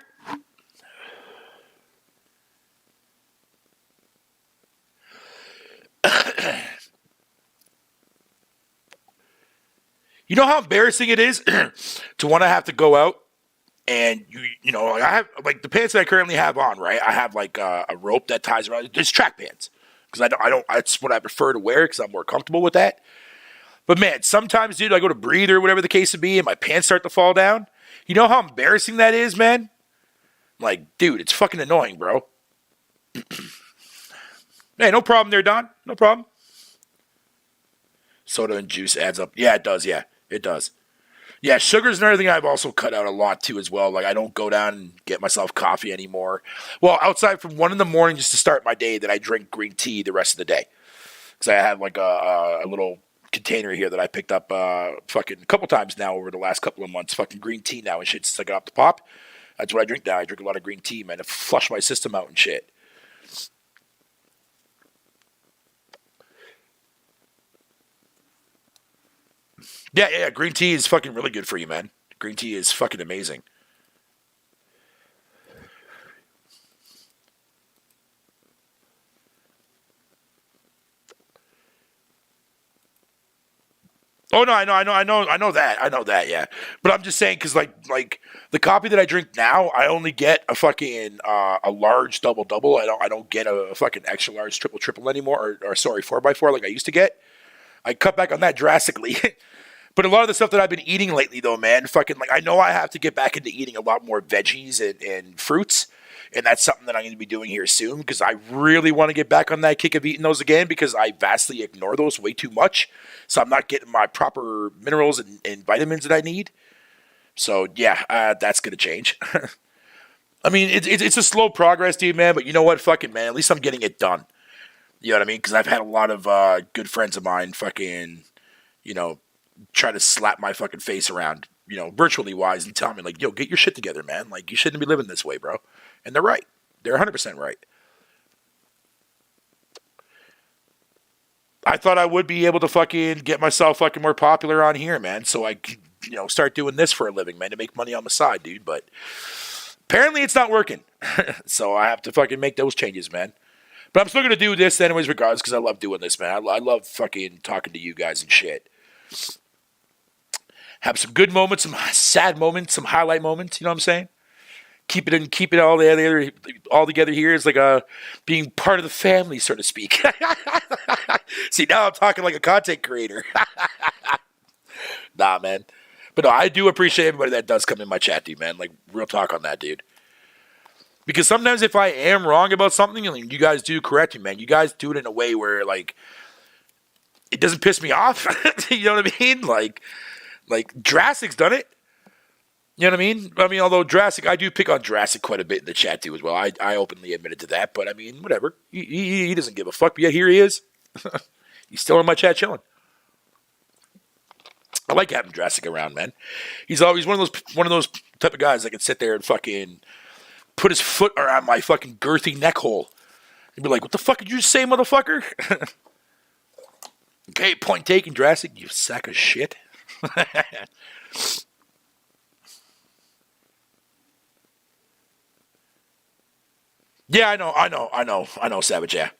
You know how embarrassing it is to want to have to go out and you know, like I have like the pants that I currently have on, right? I have like a rope that ties around. It's track pants because I don't. That's what I prefer to wear because I'm more comfortable with that. But man, sometimes, dude, I go to breathe or whatever the case would be, and my pants start to fall down. You know how embarrassing that is, man? Like, dude, it's fucking annoying, bro. Hey, no problem there, Don. No problem. Soda and juice adds up. Yeah, it does. Yeah, it does. Yeah, sugar's another thing I've also cut out a lot too as well. Like I don't go down and get myself coffee anymore. Well, outside from 1 a.m. just to start my day, that I drink green tea the rest of the day. Because I have like a little container here that I picked up fucking a couple times now over the last couple of months. Fucking green tea now and shit. Since I got off the pop, that's what I drink now. I drink a lot of green tea, man, to flush my system out and shit. Yeah. Green tea is fucking really good for you, man. Green tea is fucking amazing. Oh no, I know that. Yeah, but I'm just saying because like the coffee that I drink now, I only get a fucking a large double double. I don't get a fucking extra large triple anymore, or sorry 4x4 like I used to get. I cut back on that drastically. But a lot of the stuff that I've been eating lately, though, man, fucking like I know I have to get back into eating a lot more veggies and fruits, and that's something that I'm going to be doing here soon because I really want to get back on that kick of eating those again because I vastly ignore those way too much, so I'm not getting my proper minerals and vitamins that I need. So yeah, that's going to change. I mean, it's a slow progress, dude, man. But you know what, fucking man, at least I'm getting it done. You know what I mean? Because I've had a lot of good friends of mine, fucking, you know, try to slap my fucking face around, you know, virtually wise and tell me like, yo, get your shit together, man. Like you shouldn't be living this way, bro. And they're right. They're 100% right. I thought I would be able to fucking get myself fucking more popular on here, man. So I could, you know, start doing this for a living, man, to make money on the side, dude. But apparently it's not working. So I have to fucking make those changes, man. But I'm still going to do this anyways regardless because I love doing this, man. I love fucking talking to you guys and shit. Have some good moments, some sad moments, some highlight moments. You know what I'm saying? Keep it all together here is like being part of the family, so to speak. See, now I'm talking like a content creator. Nah, man. But no, I do appreciate everybody that does come in my chat, dude, man. Like, real talk on that, dude. Because sometimes if I am wrong about something, and you guys do correct me, man, you guys do it in a way where, like, it doesn't piss me off. You know what I mean? Like Jurassic's done it. You know what I mean? I mean, although Jurassic, I do pick on Jurassic quite a bit in the chat too as well. I openly admitted to that, but I mean, whatever. He doesn't give a fuck. But yeah, here he is. He's still in my chat chilling. I like having Jurassic around, man. He's always one of those type of guys that can sit there and fucking put his foot around my fucking girthy neck hole and be like, "What the fuck did you say, motherfucker?" Okay, point taken, Jurassic. You sack of shit. Yeah, I know, Savage, yeah.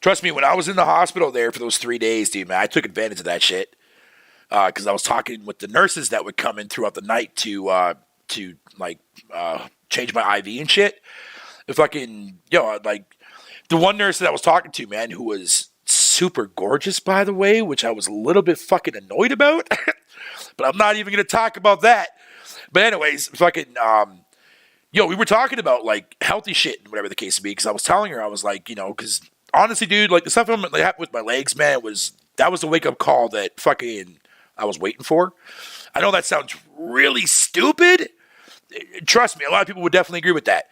Trust me, when I was in the hospital there for those 3 days, dude, man, I took advantage of that shit. Because I was talking with the nurses that would come in throughout the night to change my IV and shit. If fucking, like, the one nurse that I was talking to, man, who was super gorgeous, by the way, which I was a little bit fucking annoyed about. But I'm not even going to talk about that. But anyways, fucking, we were talking about, like, healthy shit and whatever the case may be. Because I was telling her, I was like, because honestly, dude, like, the stuff happened with my legs, man, that was the wake-up call that fucking I was waiting for. I know that sounds really stupid. Trust me, a lot of people would definitely agree with that.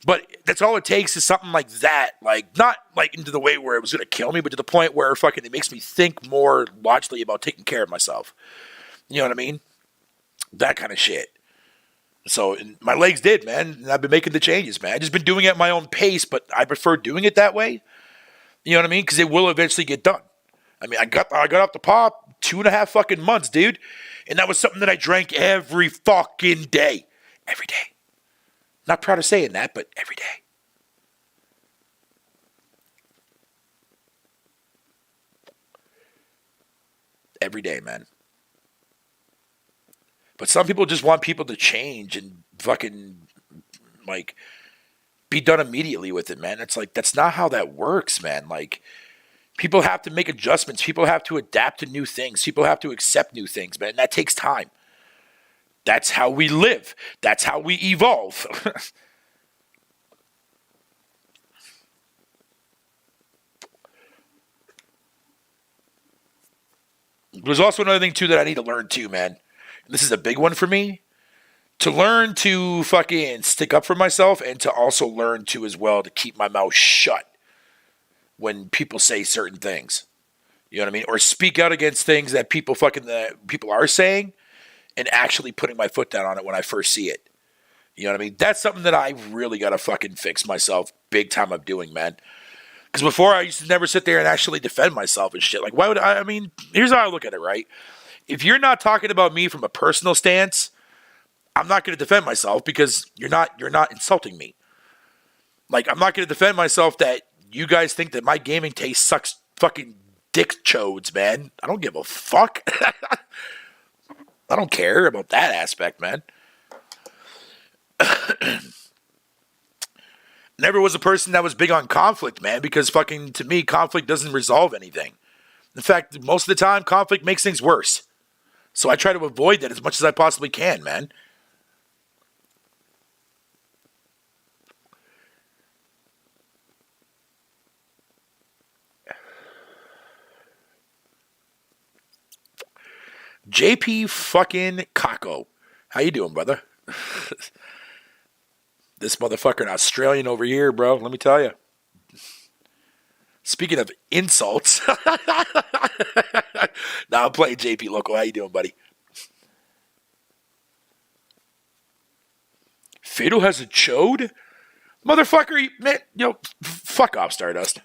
But that's all it takes is something like that. Like, not like into the way where it was going to kill me, but to the point where fucking it makes me think more logically about taking care of myself. You know what I mean? That kind of shit. So my legs did, man. And I've been making the changes, man. I've just been doing it at my own pace, but I prefer doing it that way. You know what I mean? Because it will eventually get done. I mean, I got off the pop 2.5 fucking months, dude. And that was something that I drank every fucking day. Every day. Not proud of saying that, but every day. Every day, man. But some people just want people to change and fucking, like, be done immediately with it, man. It's like, that's not how that works, man. Like, people have to make adjustments. People have to adapt to new things. People have to accept new things, man. And that takes time. That's how we live. That's how we evolve. There's also another thing, too, that I need to learn, too, man. This is a big one for me. To learn to fucking stick up for myself and to also learn to, as well, to keep my mouth shut when people say certain things. You know what I mean? Or speak out against things that people are saying and actually putting my foot down on it when I first see it. You know what I mean? That's something that I really got to fucking fix myself big time of doing, man. Because before I used to never sit there and actually defend myself and shit. Like, why would I mean, here's how I look at it, right? If you're not talking about me from a personal stance, I'm not going to defend myself because you're not insulting me. Like, I'm not going to defend myself that you guys think that my gaming taste sucks fucking dick chodes, man. I don't give a fuck. I don't care about that aspect, man. Never was a person that was big on conflict, man, because fucking, to me, conflict doesn't resolve anything. In fact, most of the time, conflict makes things worse. So I try to avoid that as much as I possibly can, man. JP fucking Kako. How you doing, brother? This motherfucker an Australian over here, bro. Let me tell you. Speaking of insults. Now I'm playing JP Loco. How you doing, buddy? Fatal has a chode? Motherfucker, man, fuck off, Stardust.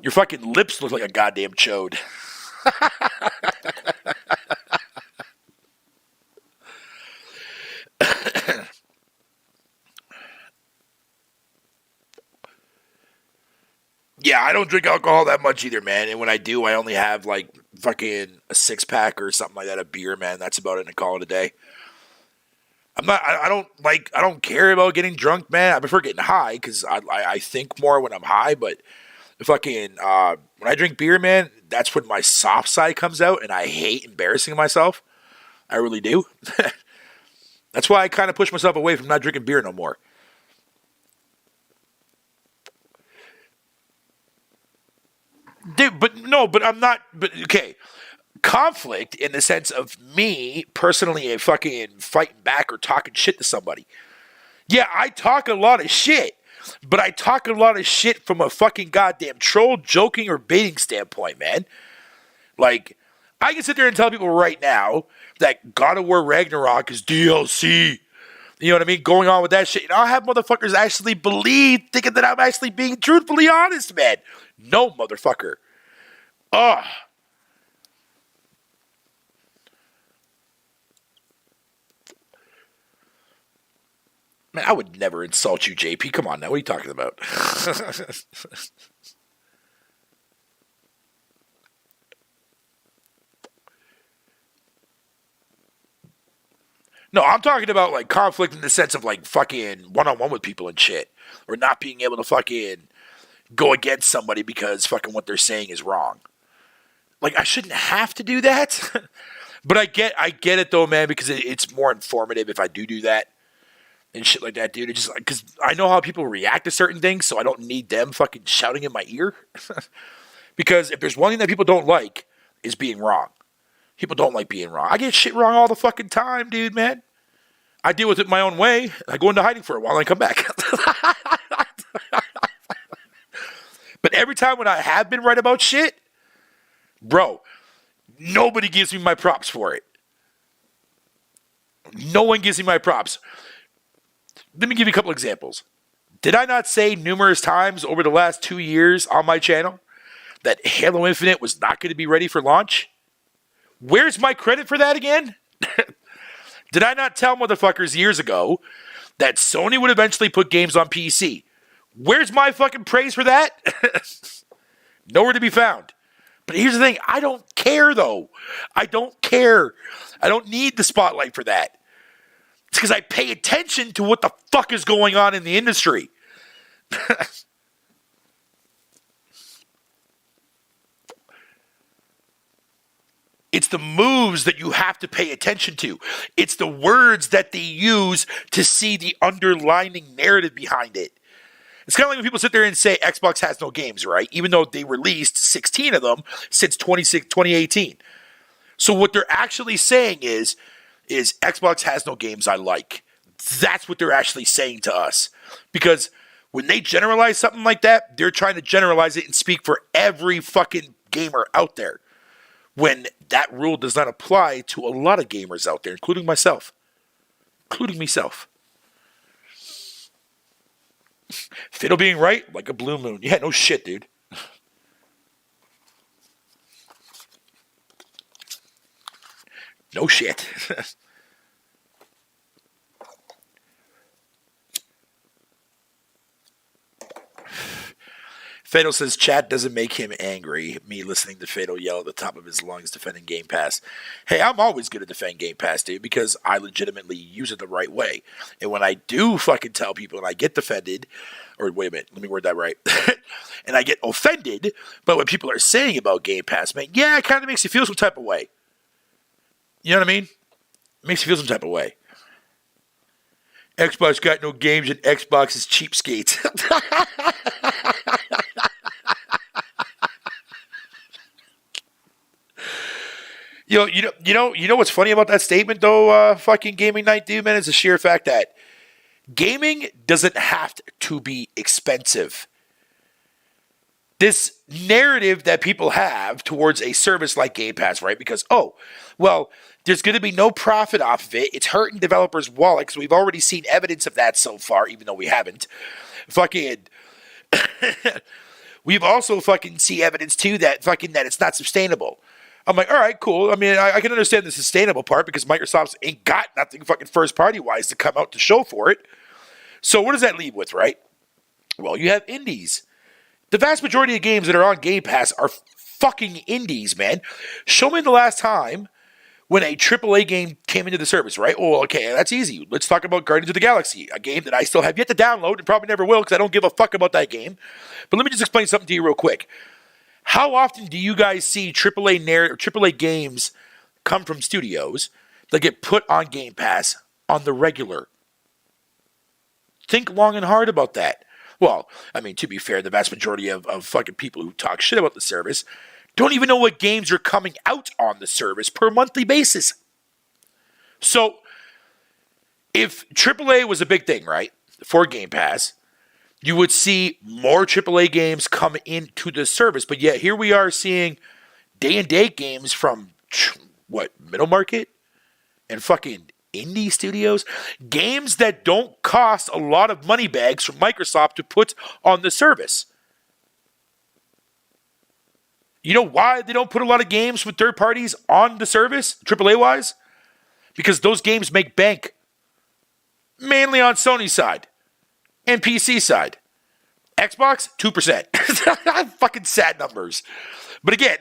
Your fucking lips look like a goddamn chode. Yeah, I don't drink alcohol that much either, man. And when I do, I only have like fucking a 6-pack or something like that of beer, man. That's about it, and I call it a day. I don't care about getting drunk, man. I prefer getting high because I think more when I'm high. But fucking when I drink beer, man, that's when my soft side comes out, and I hate embarrassing myself. I really do. That's why I kind of push myself away from not drinking beer no more. Dude, but I'm not. But okay, conflict in the sense of me personally fucking fighting back or talking shit to somebody. Yeah, I talk a lot of shit, but I talk a lot of shit from a fucking goddamn troll, joking, or baiting standpoint, man. Like, I can sit there and tell people right now that God of War Ragnarok is DLC. You know what I mean? Going on with that shit. And I'll have motherfuckers actually believe, thinking that I'm actually being truthfully honest, man. No, motherfucker. Ugh. Man, I would never insult you, JP. Come on now. What are you talking about? No, I'm talking about like conflict in the sense of like fucking one-on-one with people and shit. Or not being able to fucking go against somebody because fucking what they're saying is wrong. Like, I shouldn't have to do that. But I get it though, man, because it's more informative if I do that. And shit like that, dude. It's just like, because I know how people react to certain things, so I don't need them fucking shouting in my ear. Because if there's one thing that people don't like, is being wrong. People don't like being wrong. I get shit wrong all the fucking time, dude, man. I deal with it my own way. I go into hiding for a while and I come back. But every time when I have been right about shit, bro, nobody gives me my props for it. No one gives me my props. Let me give you a couple examples. Did I not say numerous times over the last 2 years on my channel that Halo Infinite was not going to be ready for launch? Where's my credit for that again? Did I not tell motherfuckers years ago that Sony would eventually put games on PC? Where's my fucking praise for that? Nowhere to be found. But here's the thing. I don't care, though. I don't care. I don't need the spotlight for that. It's because I pay attention to what the fuck is going on in the industry. It's the moves that you have to pay attention to. It's the words that they use to see the underlying narrative behind it. It's kind of like when people sit there and say Xbox has no games, right? Even though they released 16 of them since 2018. So what they're actually saying is Xbox has no games I like. That's what they're actually saying to us. Because when they generalize something like that, they're trying to generalize it and speak for every fucking gamer out there. When that rule does not apply to a lot of gamers out there, including myself. Including myself. Fiddle being right, like a blue moon. Yeah, no shit, dude. No shit. Fatal says chat doesn't make him angry. Me listening to Fatal yell at the top of his lungs defending Game Pass. Hey, I'm always going to defend Game Pass, dude, because I legitimately use it the right way. And when I do fucking tell people and I get defended, or wait a minute, let me word that right. And I get offended by what people are saying about Game Pass, man, yeah, it kind of makes you feel some type of way. You know what I mean? It makes you feel some type of way. Xbox got no games and Xbox is cheapskates. You know what's funny about that statement though, fucking Gaming Night dude, man, is the sheer fact that gaming doesn't have to be expensive. This narrative that people have towards a service like Game Pass, right? Because, there's going to be no profit off of it. It's hurting developers' wallets. We've already seen evidence of that so far, even though we haven't. Fucking, we've also fucking see evidence too that it's not sustainable. I'm like, all right, cool. I mean, I can understand the sustainable part because Microsoft's ain't got nothing fucking first party wise to come out to show for it. So what does that leave with, right? Well, you have indies. The vast majority of games that are on Game Pass are fucking indies, man. Show me the last time when a AAA game came into the service, right? Oh, okay, that's easy. Let's talk about Guardians of the Galaxy, a game that I still have yet to download and probably never will because I don't give a fuck about that game. But let me just explain something to you real quick. How often do you guys see AAA games come from studios that get put on Game Pass on the regular? Think long and hard about that. Well, I mean, to be fair, the vast majority of fucking people who talk shit about the service don't even know what games are coming out on the service per monthly basis. So, if AAA was a big thing, right, for Game Pass, you would see more AAA games come into the service. But yet, here we are seeing day-and-date games from, middle market and fucking indie studios? Games that don't cost a lot of money bags from Microsoft to put on the service. You know why they don't put a lot of games from third parties on the service, AAA-wise? Because those games make bank. Mainly on Sony's side and PC side. Xbox, 2%. Fucking sad numbers. But again,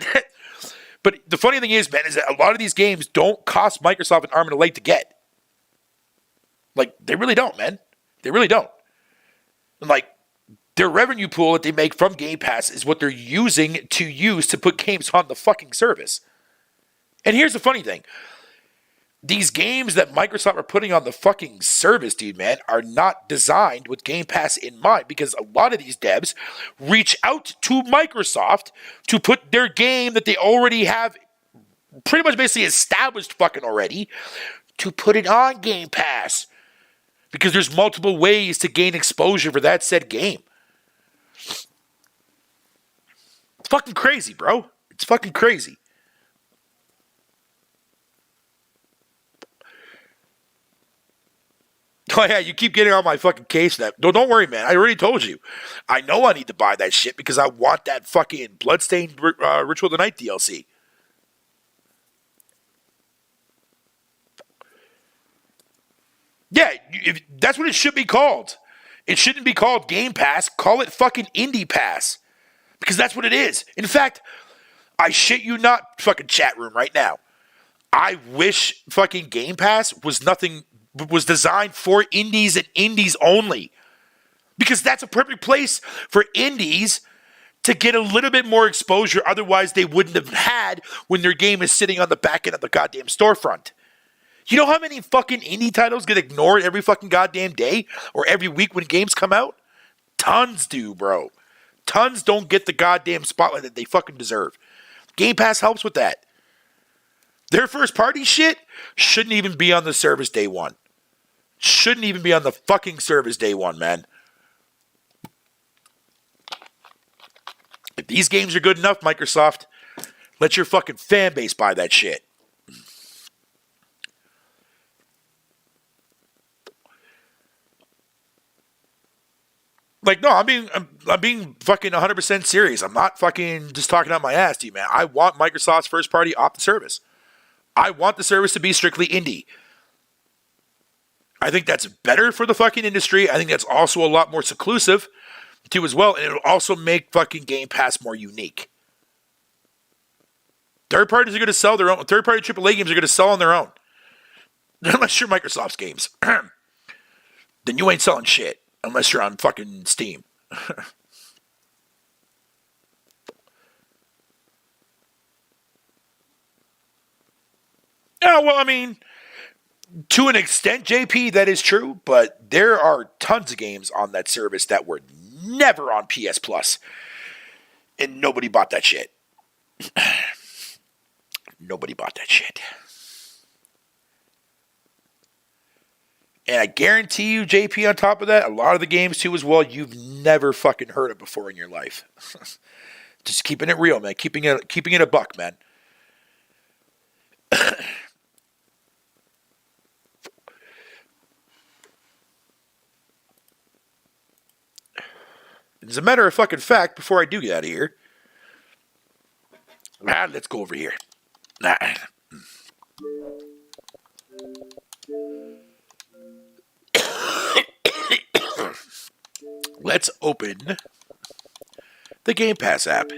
but the funny thing is, man, is that a lot of these games don't cost Microsoft an arm and a leg to get. Like, they really don't, man. They really don't. And like, their revenue pool that they make from Game Pass is what they're using to put games on the fucking service. And here's the funny thing. These games that Microsoft are putting on the fucking service, dude, man, are not designed with Game Pass in mind because a lot of these devs reach out to Microsoft to put their game that they already have pretty much basically established fucking already to put it on Game Pass because there's multiple ways to gain exposure for that said game. It's fucking crazy, bro. It's fucking crazy. Oh, yeah, you keep getting on my fucking case now. Don't worry, man. I already told you. I know I need to buy that shit because I want that fucking Bloodstained Ritual of the Night DLC. Yeah, that's what it should be called. It shouldn't be called Game Pass. Call it fucking Indie Pass. Because that's what it is. In fact, I shit you not, fucking chat room right now. I wish fucking Game Pass was designed for indies and indies only. Because that's a perfect place for indies to get a little bit more exposure otherwise they wouldn't have had when their game is sitting on the back end of the goddamn storefront. You know how many fucking indie titles get ignored every fucking goddamn day or every week when games come out? Tons do, bro. Tons don't get the goddamn spotlight that they fucking deserve. Game Pass helps with that. Their first party shit shouldn't even be on the service day one. Shouldn't even be on the fucking service day one, man. If these games are good enough, Microsoft, let your fucking fan base buy that shit. Like, no, I'm being fucking 100% serious. I'm not fucking just talking out my ass to you, man. I want Microsoft's first party off the service. I want the service to be strictly indie. I think that's better for the fucking industry. I think that's also a lot more seclusive, too, as well. And it'll also make fucking Game Pass more unique. Third parties are going to sell their own. Third party AAA games are going to sell on their own. Unless you're Microsoft's games. Then you ain't selling shit. Unless you're on fucking Steam. Yeah, well, I mean, to an extent, JP, that is true, but there are tons of games on that service that were never on PS Plus. And nobody bought that shit. Nobody bought that shit. And I guarantee you, JP, on top of that, a lot of the games, too, as well, you've never fucking heard of before in your life. Just keeping it real, man. Keeping it a buck, man. As a matter of fucking fact, before I do get out of here, let's go over here. Let's open the Game Pass app.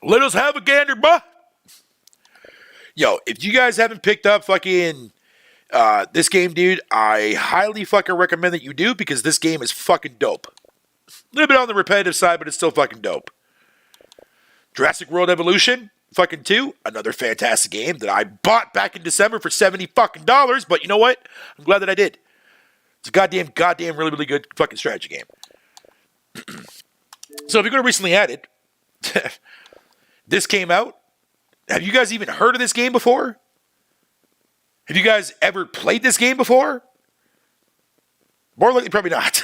Let us have a gander, buh. Yo, if you guys haven't picked up fucking this game, dude, I highly fucking recommend that you do because this game is fucking dope. A little bit on the repetitive side, but it's still fucking dope. Jurassic World Evolution, fucking 2, another fantastic game that I bought back in December for $70 fucking dollars, but you know what? I'm glad that I did. It's a goddamn, really, really good fucking strategy game. So if you're going to recently add it, this came out. Have you guys even heard of this game before? Have you guys ever played this game before? More likely, probably not.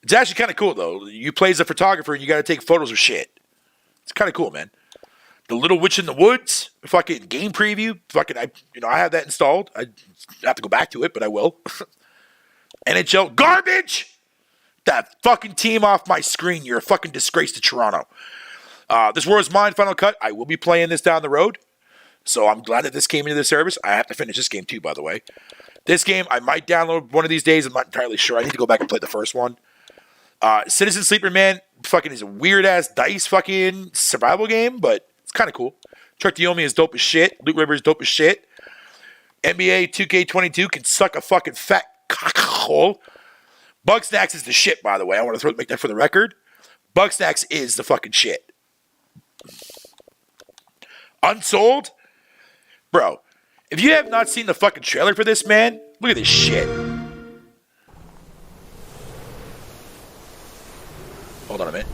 It's actually kind of cool, though. You play as a photographer and you got to take photos of shit. It's kind of cool, man. The Little Witch in the Woods, fucking game preview. Fucking, I have that installed. I have to go back to it, but I will. NHL garbage! That fucking team off my screen. You're a fucking disgrace to Toronto. This War Is Mine Final Cut. I will be playing this down the road. So I'm glad that this came into the service. I have to finish this game too, by the way. This game, I might download one of these days. I'm not entirely sure. I need to go back and play the first one. Citizen Sleeper, man, fucking is a weird-ass dice fucking survival game, but it's kind of cool. Truck Yomi is dope as shit. Loot River is dope as shit. NBA 2K22 can suck a fucking fat cockhole. Bugsnax is the shit, by the way. I want to make that for the record. Bugsnax is the fucking shit. Unsold? Bro, if you have not seen the fucking trailer for this, man, look at this shit. Hold on a minute.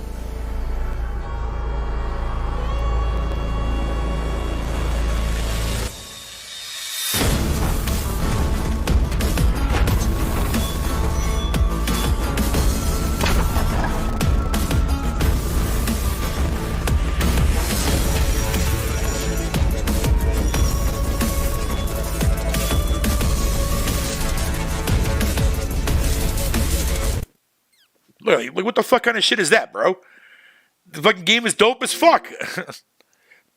Like, what the fuck kind of shit is that, bro? The fucking game is dope as fuck.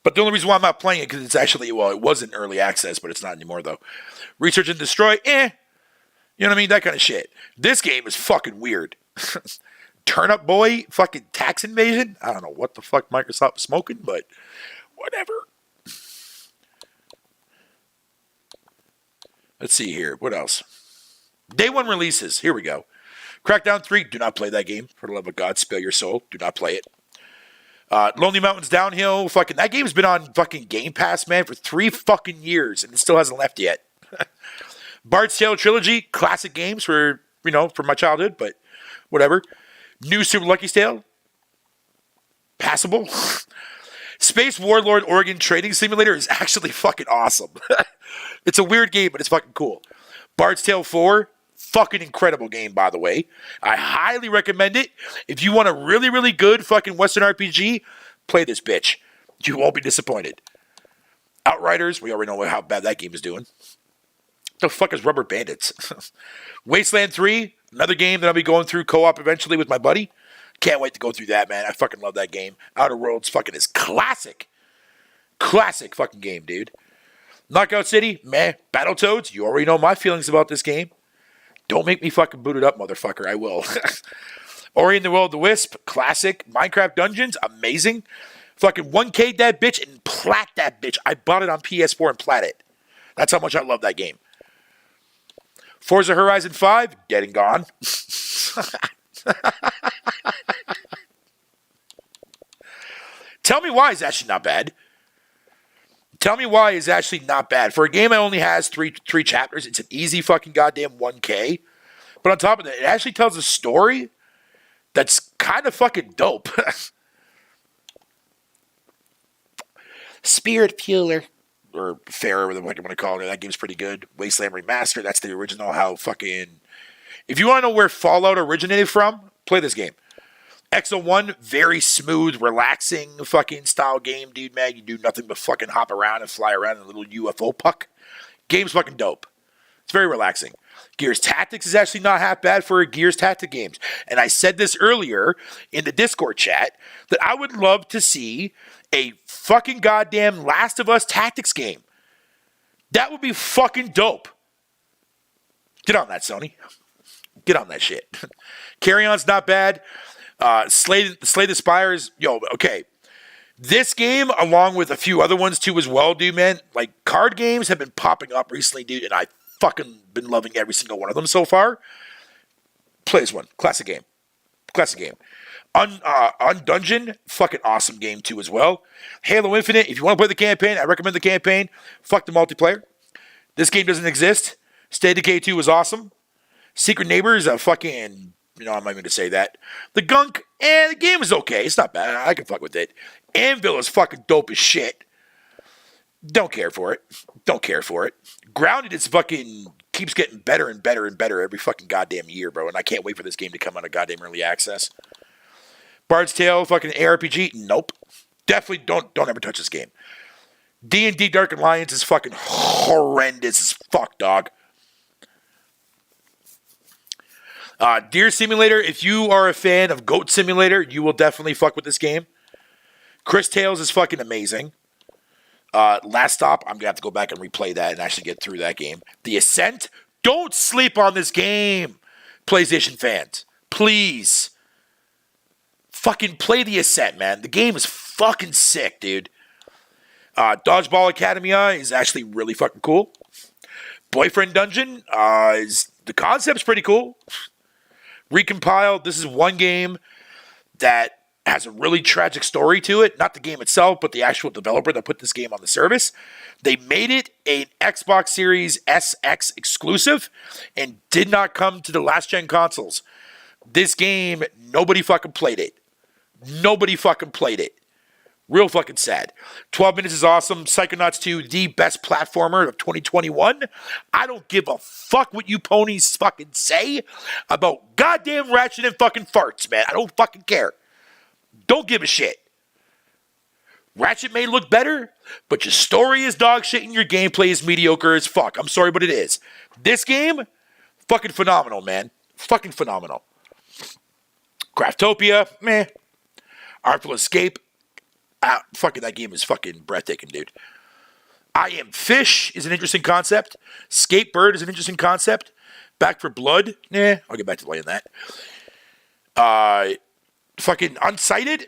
But the only reason why I'm not playing it because it's actually, well, it was in early access, but it's not anymore, though. Research and Destroy, You know what I mean? That kind of shit. This game is fucking weird. Turnip Boy, fucking tax invasion? I don't know what the fuck Microsoft was smoking, but whatever. Let's see here. What else? Day 1 releases. Here we go. Crackdown 3, do not play that game. For the love of God, spare your soul. Do not play it. Lonely Mountains Downhill, fucking, that game's been on fucking Game Pass, man, for 3 fucking years, and it still hasn't left yet. Bard's Tale Trilogy, classic games for my childhood, but whatever. New Super Lucky's Tale, passable. Space Warlord Oregon Trading Simulator is actually fucking awesome. It's a weird game, but it's fucking cool. Bard's Tale 4, fucking incredible game, by the way. I highly recommend it. If you want a really, really good fucking Western RPG, play this bitch. You won't be disappointed. Outriders, we already know how bad that game is doing. What the fuck is Rubber Bandits? Wasteland 3, another game that I'll be going through co-op eventually with my buddy. Can't wait to go through that, man. I fucking love that game. Outer Worlds fucking is classic. Classic fucking game, dude. Knockout City, meh. Battletoads, you already know my feelings about this game. Don't make me fucking boot it up, motherfucker. I will. Ori and the Will of the Wisp, classic. Minecraft Dungeons, amazing. Fucking 1K that bitch and plat that bitch. I bought it on PS4 and plat it. That's how much I love that game. Forza Horizon 5, dead and gone. Tell me why it's actually not bad. Tell me why it's actually not bad. For a game that only has three chapters, it's an easy fucking goddamn 1K. But on top of that, it actually tells a story that's kind of fucking dope. Spirit Fueler, or Fair, whatever you want to call it. That game's pretty good. Wasteland Remastered, that's the original. How fucking... If you want to know where Fallout originated from, play this game. Exo 1, very smooth, relaxing fucking style game, dude, man. You do nothing but fucking hop around and fly around in a little UFO puck. Game's fucking dope. It's very relaxing. Gears Tactics is actually not half bad for a Gears Tactic games. And I said this earlier in the Discord chat that I would love to see a fucking goddamn Last of Us Tactics game. That would be fucking dope. Get on that, Sony. Get on that shit. Carry On's not bad. Slay the Spires. Yo, okay. This game, along with a few other ones too as well, dude, man. Like, card games have been popping up recently, dude, and I fucking been loving every single one of them so far. Play this one. Classic game. Classic game. Undungeon, fucking awesome game too as well. Halo Infinite, if you want to play the campaign, I recommend the campaign. Fuck the multiplayer. This game doesn't exist. State of Decay 2 was awesome. Secret Neighbors, a fucking... I'm not even going to say that. The Gunk, the game is okay. It's not bad. I can fuck with it. Anvil is fucking dope as shit. Don't care for it. Don't care for it. Grounded is fucking... keeps getting better and better and better every fucking goddamn year, bro. And I can't wait for this game to come out of goddamn early access. Bard's Tale, fucking ARPG, nope. Definitely don't ever touch this game. D&D Dark Alliance is fucking horrendous as fuck, dog. Deer Simulator, if you are a fan of Goat Simulator, you will definitely fuck with this game. Chris Tales is fucking amazing. Last Stop, I'm going to have to go back and replay that and actually get through that game. The Ascent, don't sleep on this game, PlayStation fans. Please. Fucking play The Ascent, man. The game is fucking sick, dude. Dodgeball Academia is actually really fucking cool. Boyfriend Dungeon, the concept's pretty cool. Recompiled, this is one game that has a really tragic story to it. Not the game itself, but the actual developer that put this game on the service. They made it an Xbox Series SX exclusive and did not come to the last-gen consoles. This game, nobody fucking played it. Nobody fucking played it. Real fucking sad. 12 Minutes is awesome. Psychonauts 2, the best platformer of 2021. I don't give a fuck what you ponies fucking say about goddamn Ratchet and fucking farts, man. I don't fucking care. Don't give a shit. Ratchet may look better, but your story is dog shit and your gameplay is mediocre as fuck. I'm sorry, but it is. This game, fucking phenomenal, man. Fucking phenomenal. Craftopia, meh. Artful Escape, fucking that game is fucking breathtaking, dude. I Am Fish is an interesting concept. Skatebird is an interesting concept. Back for Blood, I'll get back to playing that. Fucking Unsighted,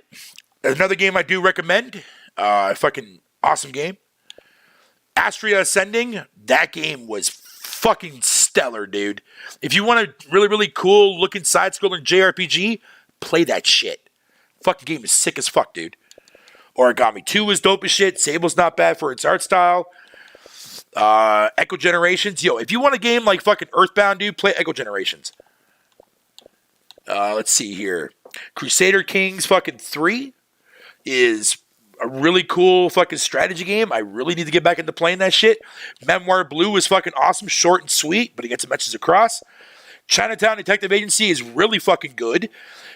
another game I do recommend. Fucking awesome game. Astria Ascending, that game was fucking stellar, dude. If you want a really, really cool looking side-scrolling JRPG, play that shit. Fucking game is sick as fuck, dude. Origami 2 is dope as shit. Sable's not bad for its art style. Echo Generations. Yo, if you want a game like fucking Earthbound, dude, play Echo Generations. Let's see here. Crusader Kings fucking 3 is a really cool fucking strategy game. I really need to get back into playing that shit. Memoir Blue is fucking awesome. Short and sweet, but it gets the message across. Chinatown Detective Agency is really fucking good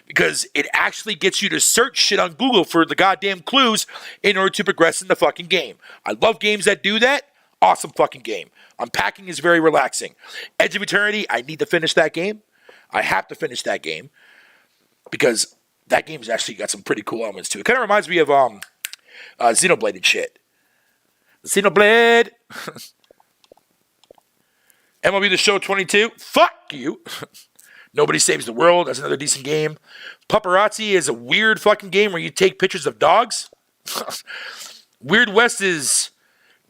because it actually gets you to search shit on Google for the goddamn clues in order to progress in the fucking game. I love games that do that. Awesome fucking game. Unpacking is very relaxing. Edge of Eternity, I need to finish that game. I have to finish that game because that game's actually got some pretty cool elements to it. It kind of reminds me of Xenoblade and shit. Xenoblade! MLB The Show 22, fuck you. Nobody Saves the World, that's another decent game. Paparazzi is a weird fucking game where you take pictures of dogs. Weird West is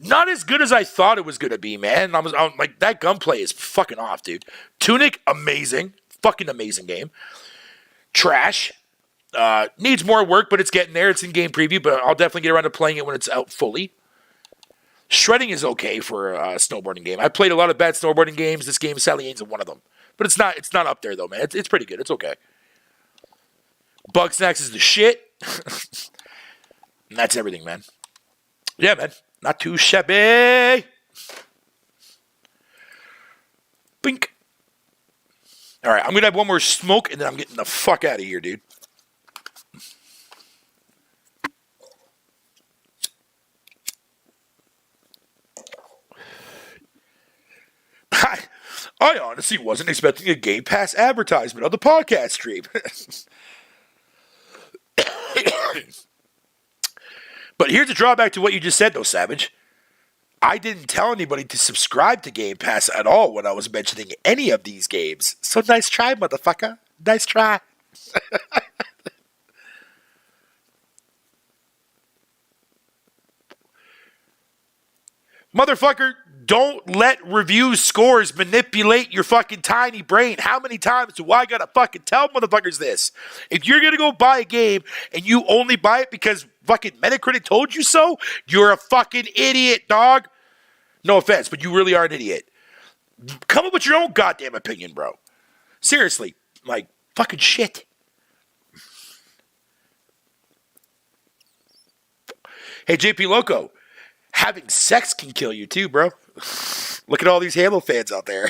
not as good as I thought it was going to be, man. I'm like, that gunplay is fucking off, dude. Tunic, amazing. Fucking amazing game. Trash. Needs more work, but it's getting there. It's in game preview, but I'll definitely get around to playing it when it's out fully. Shredding is okay for a snowboarding game. I played a lot of bad snowboarding games. This game sadly ain't one of them. But it's not up there though, man. It's pretty good. It's okay. Bugsnax is the shit. And that's everything, man. Yeah, man. Not too shabby. Bink. All right, I'm going to have one more smoke, and then I'm getting the fuck out of here, dude. I honestly wasn't expecting a Game Pass advertisement on the podcast stream. But here's the drawback to what you just said, though, Savage. I didn't tell anybody to subscribe to Game Pass at all when I was mentioning any of these games. So nice try, motherfucker. Nice try. Motherfucker, don't let review scores manipulate your fucking tiny brain. How many times do I gotta fucking tell motherfuckers this? If you're gonna go buy a game and you only buy it because fucking Metacritic told you so, you're a fucking idiot, dog. No offense, but you really are an idiot. Come up with your own goddamn opinion, bro. Seriously, like, fucking shit. Hey, JP Loco, having sex can kill you too, bro. Look at all these Halo fans out there.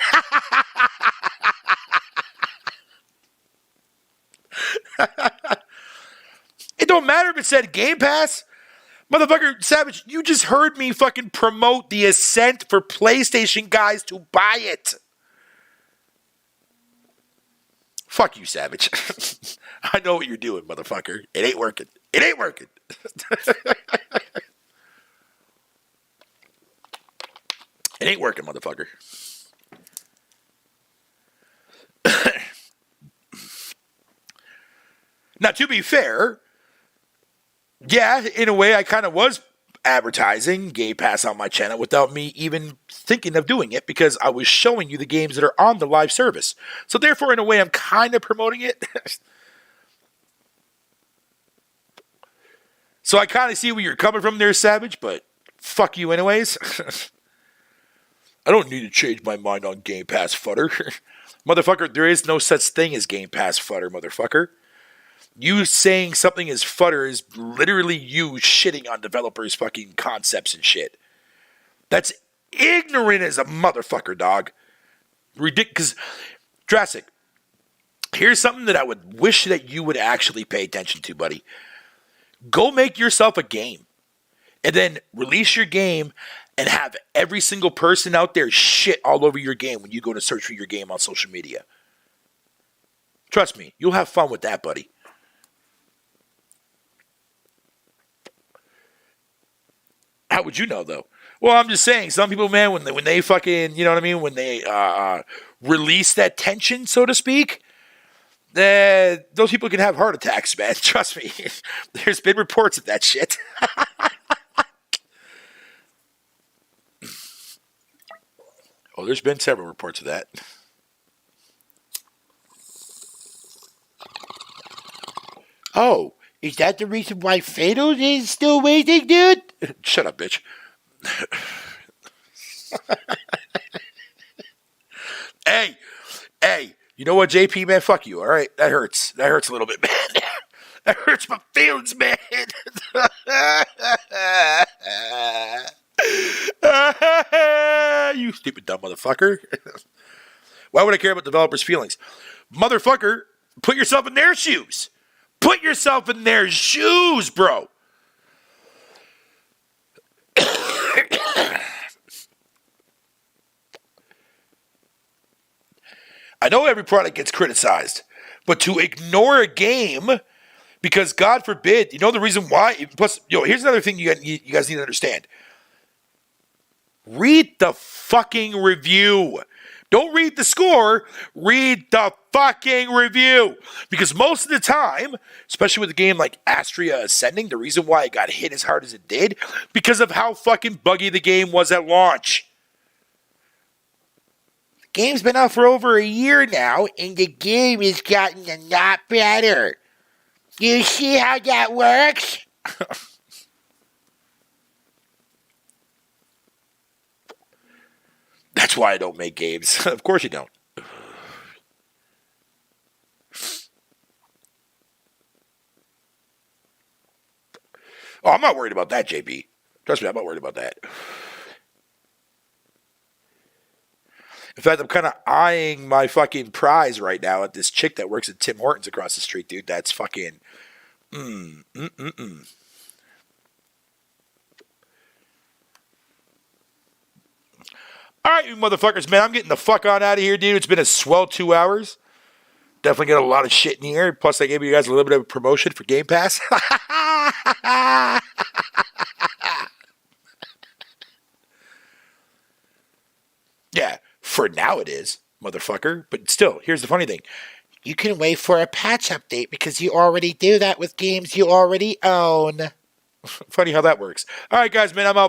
It don't matter if it said Game Pass. Motherfucker, Savage, you just heard me fucking promote the Ascent for PlayStation guys to buy it. Fuck you, Savage. I know what you're doing, motherfucker. It ain't working. It ain't working. It ain't working, motherfucker. Now, to be fair, yeah, in a way, I kind of was advertising Game Pass on my channel without me even thinking of doing it because I was showing you the games that are on the live service. So therefore, in a way, I'm kind of promoting it. So I kind of see where you're coming from there, Savage, but fuck you anyways. I don't need to change my mind on Game Pass fodder. Motherfucker, there is no such thing as Game Pass fodder, motherfucker. You saying something is fodder is literally you shitting on developers' fucking concepts and shit. That's ignorant as a motherfucker, dog. Ridiculous. Jurassic, here's something that I would wish that you would actually pay attention to, buddy. Go make yourself a game. And then release your game and have every single person out there shit all over your game when you go to search for your game on social media. Trust me, you'll have fun with that, buddy. How would you know, though? Well, I'm just saying, some people, man, when they fucking, you know what I mean? When they release that tension, so to speak, those people can have heart attacks, man. Trust me. There's been reports of that shit. Oh, there's been several reports of that. Oh, is that the reason why Fatal is still waiting, dude? Shut up, bitch. Hey, you know what, JP, man? Fuck you, all right? That hurts. That hurts a little bit, man. That hurts my feelings, man. You stupid dumb motherfucker. Why would I care about developers' feelings? Motherfucker, put yourself in their shoes. Put yourself in their shoes, bro. I know every product gets criticized, but to ignore a game because, God forbid, you know the reason why? Plus, here's another thing you guys need to understand. Read the fucking review. Don't read the score. Read the fucking review. Because most of the time, especially with a game like Astria Ascending, the reason why it got hit as hard as it did, because of how fucking buggy the game was at launch. The game's been out for over a year now, and the game has gotten a lot better. You see how that works? That's why I don't make games. Of course you don't. Oh, I'm not worried about that, JP. Trust me, I'm not worried about that. In fact, I'm kind of eyeing my fucking prize right now at this chick that works at Tim Hortons across the street, dude. That's fucking... All right, you motherfuckers, man. I'm getting the fuck on out of here, dude. It's been a swell 2 hours. Definitely got a lot of shit in here. Plus, I gave you guys a little bit of a promotion for Game Pass. Yeah, for now it is, motherfucker. But still, here's the funny thing. You can wait for a patch update because you already do that with games you already own. Funny how that works. All right, guys, man, I'm out.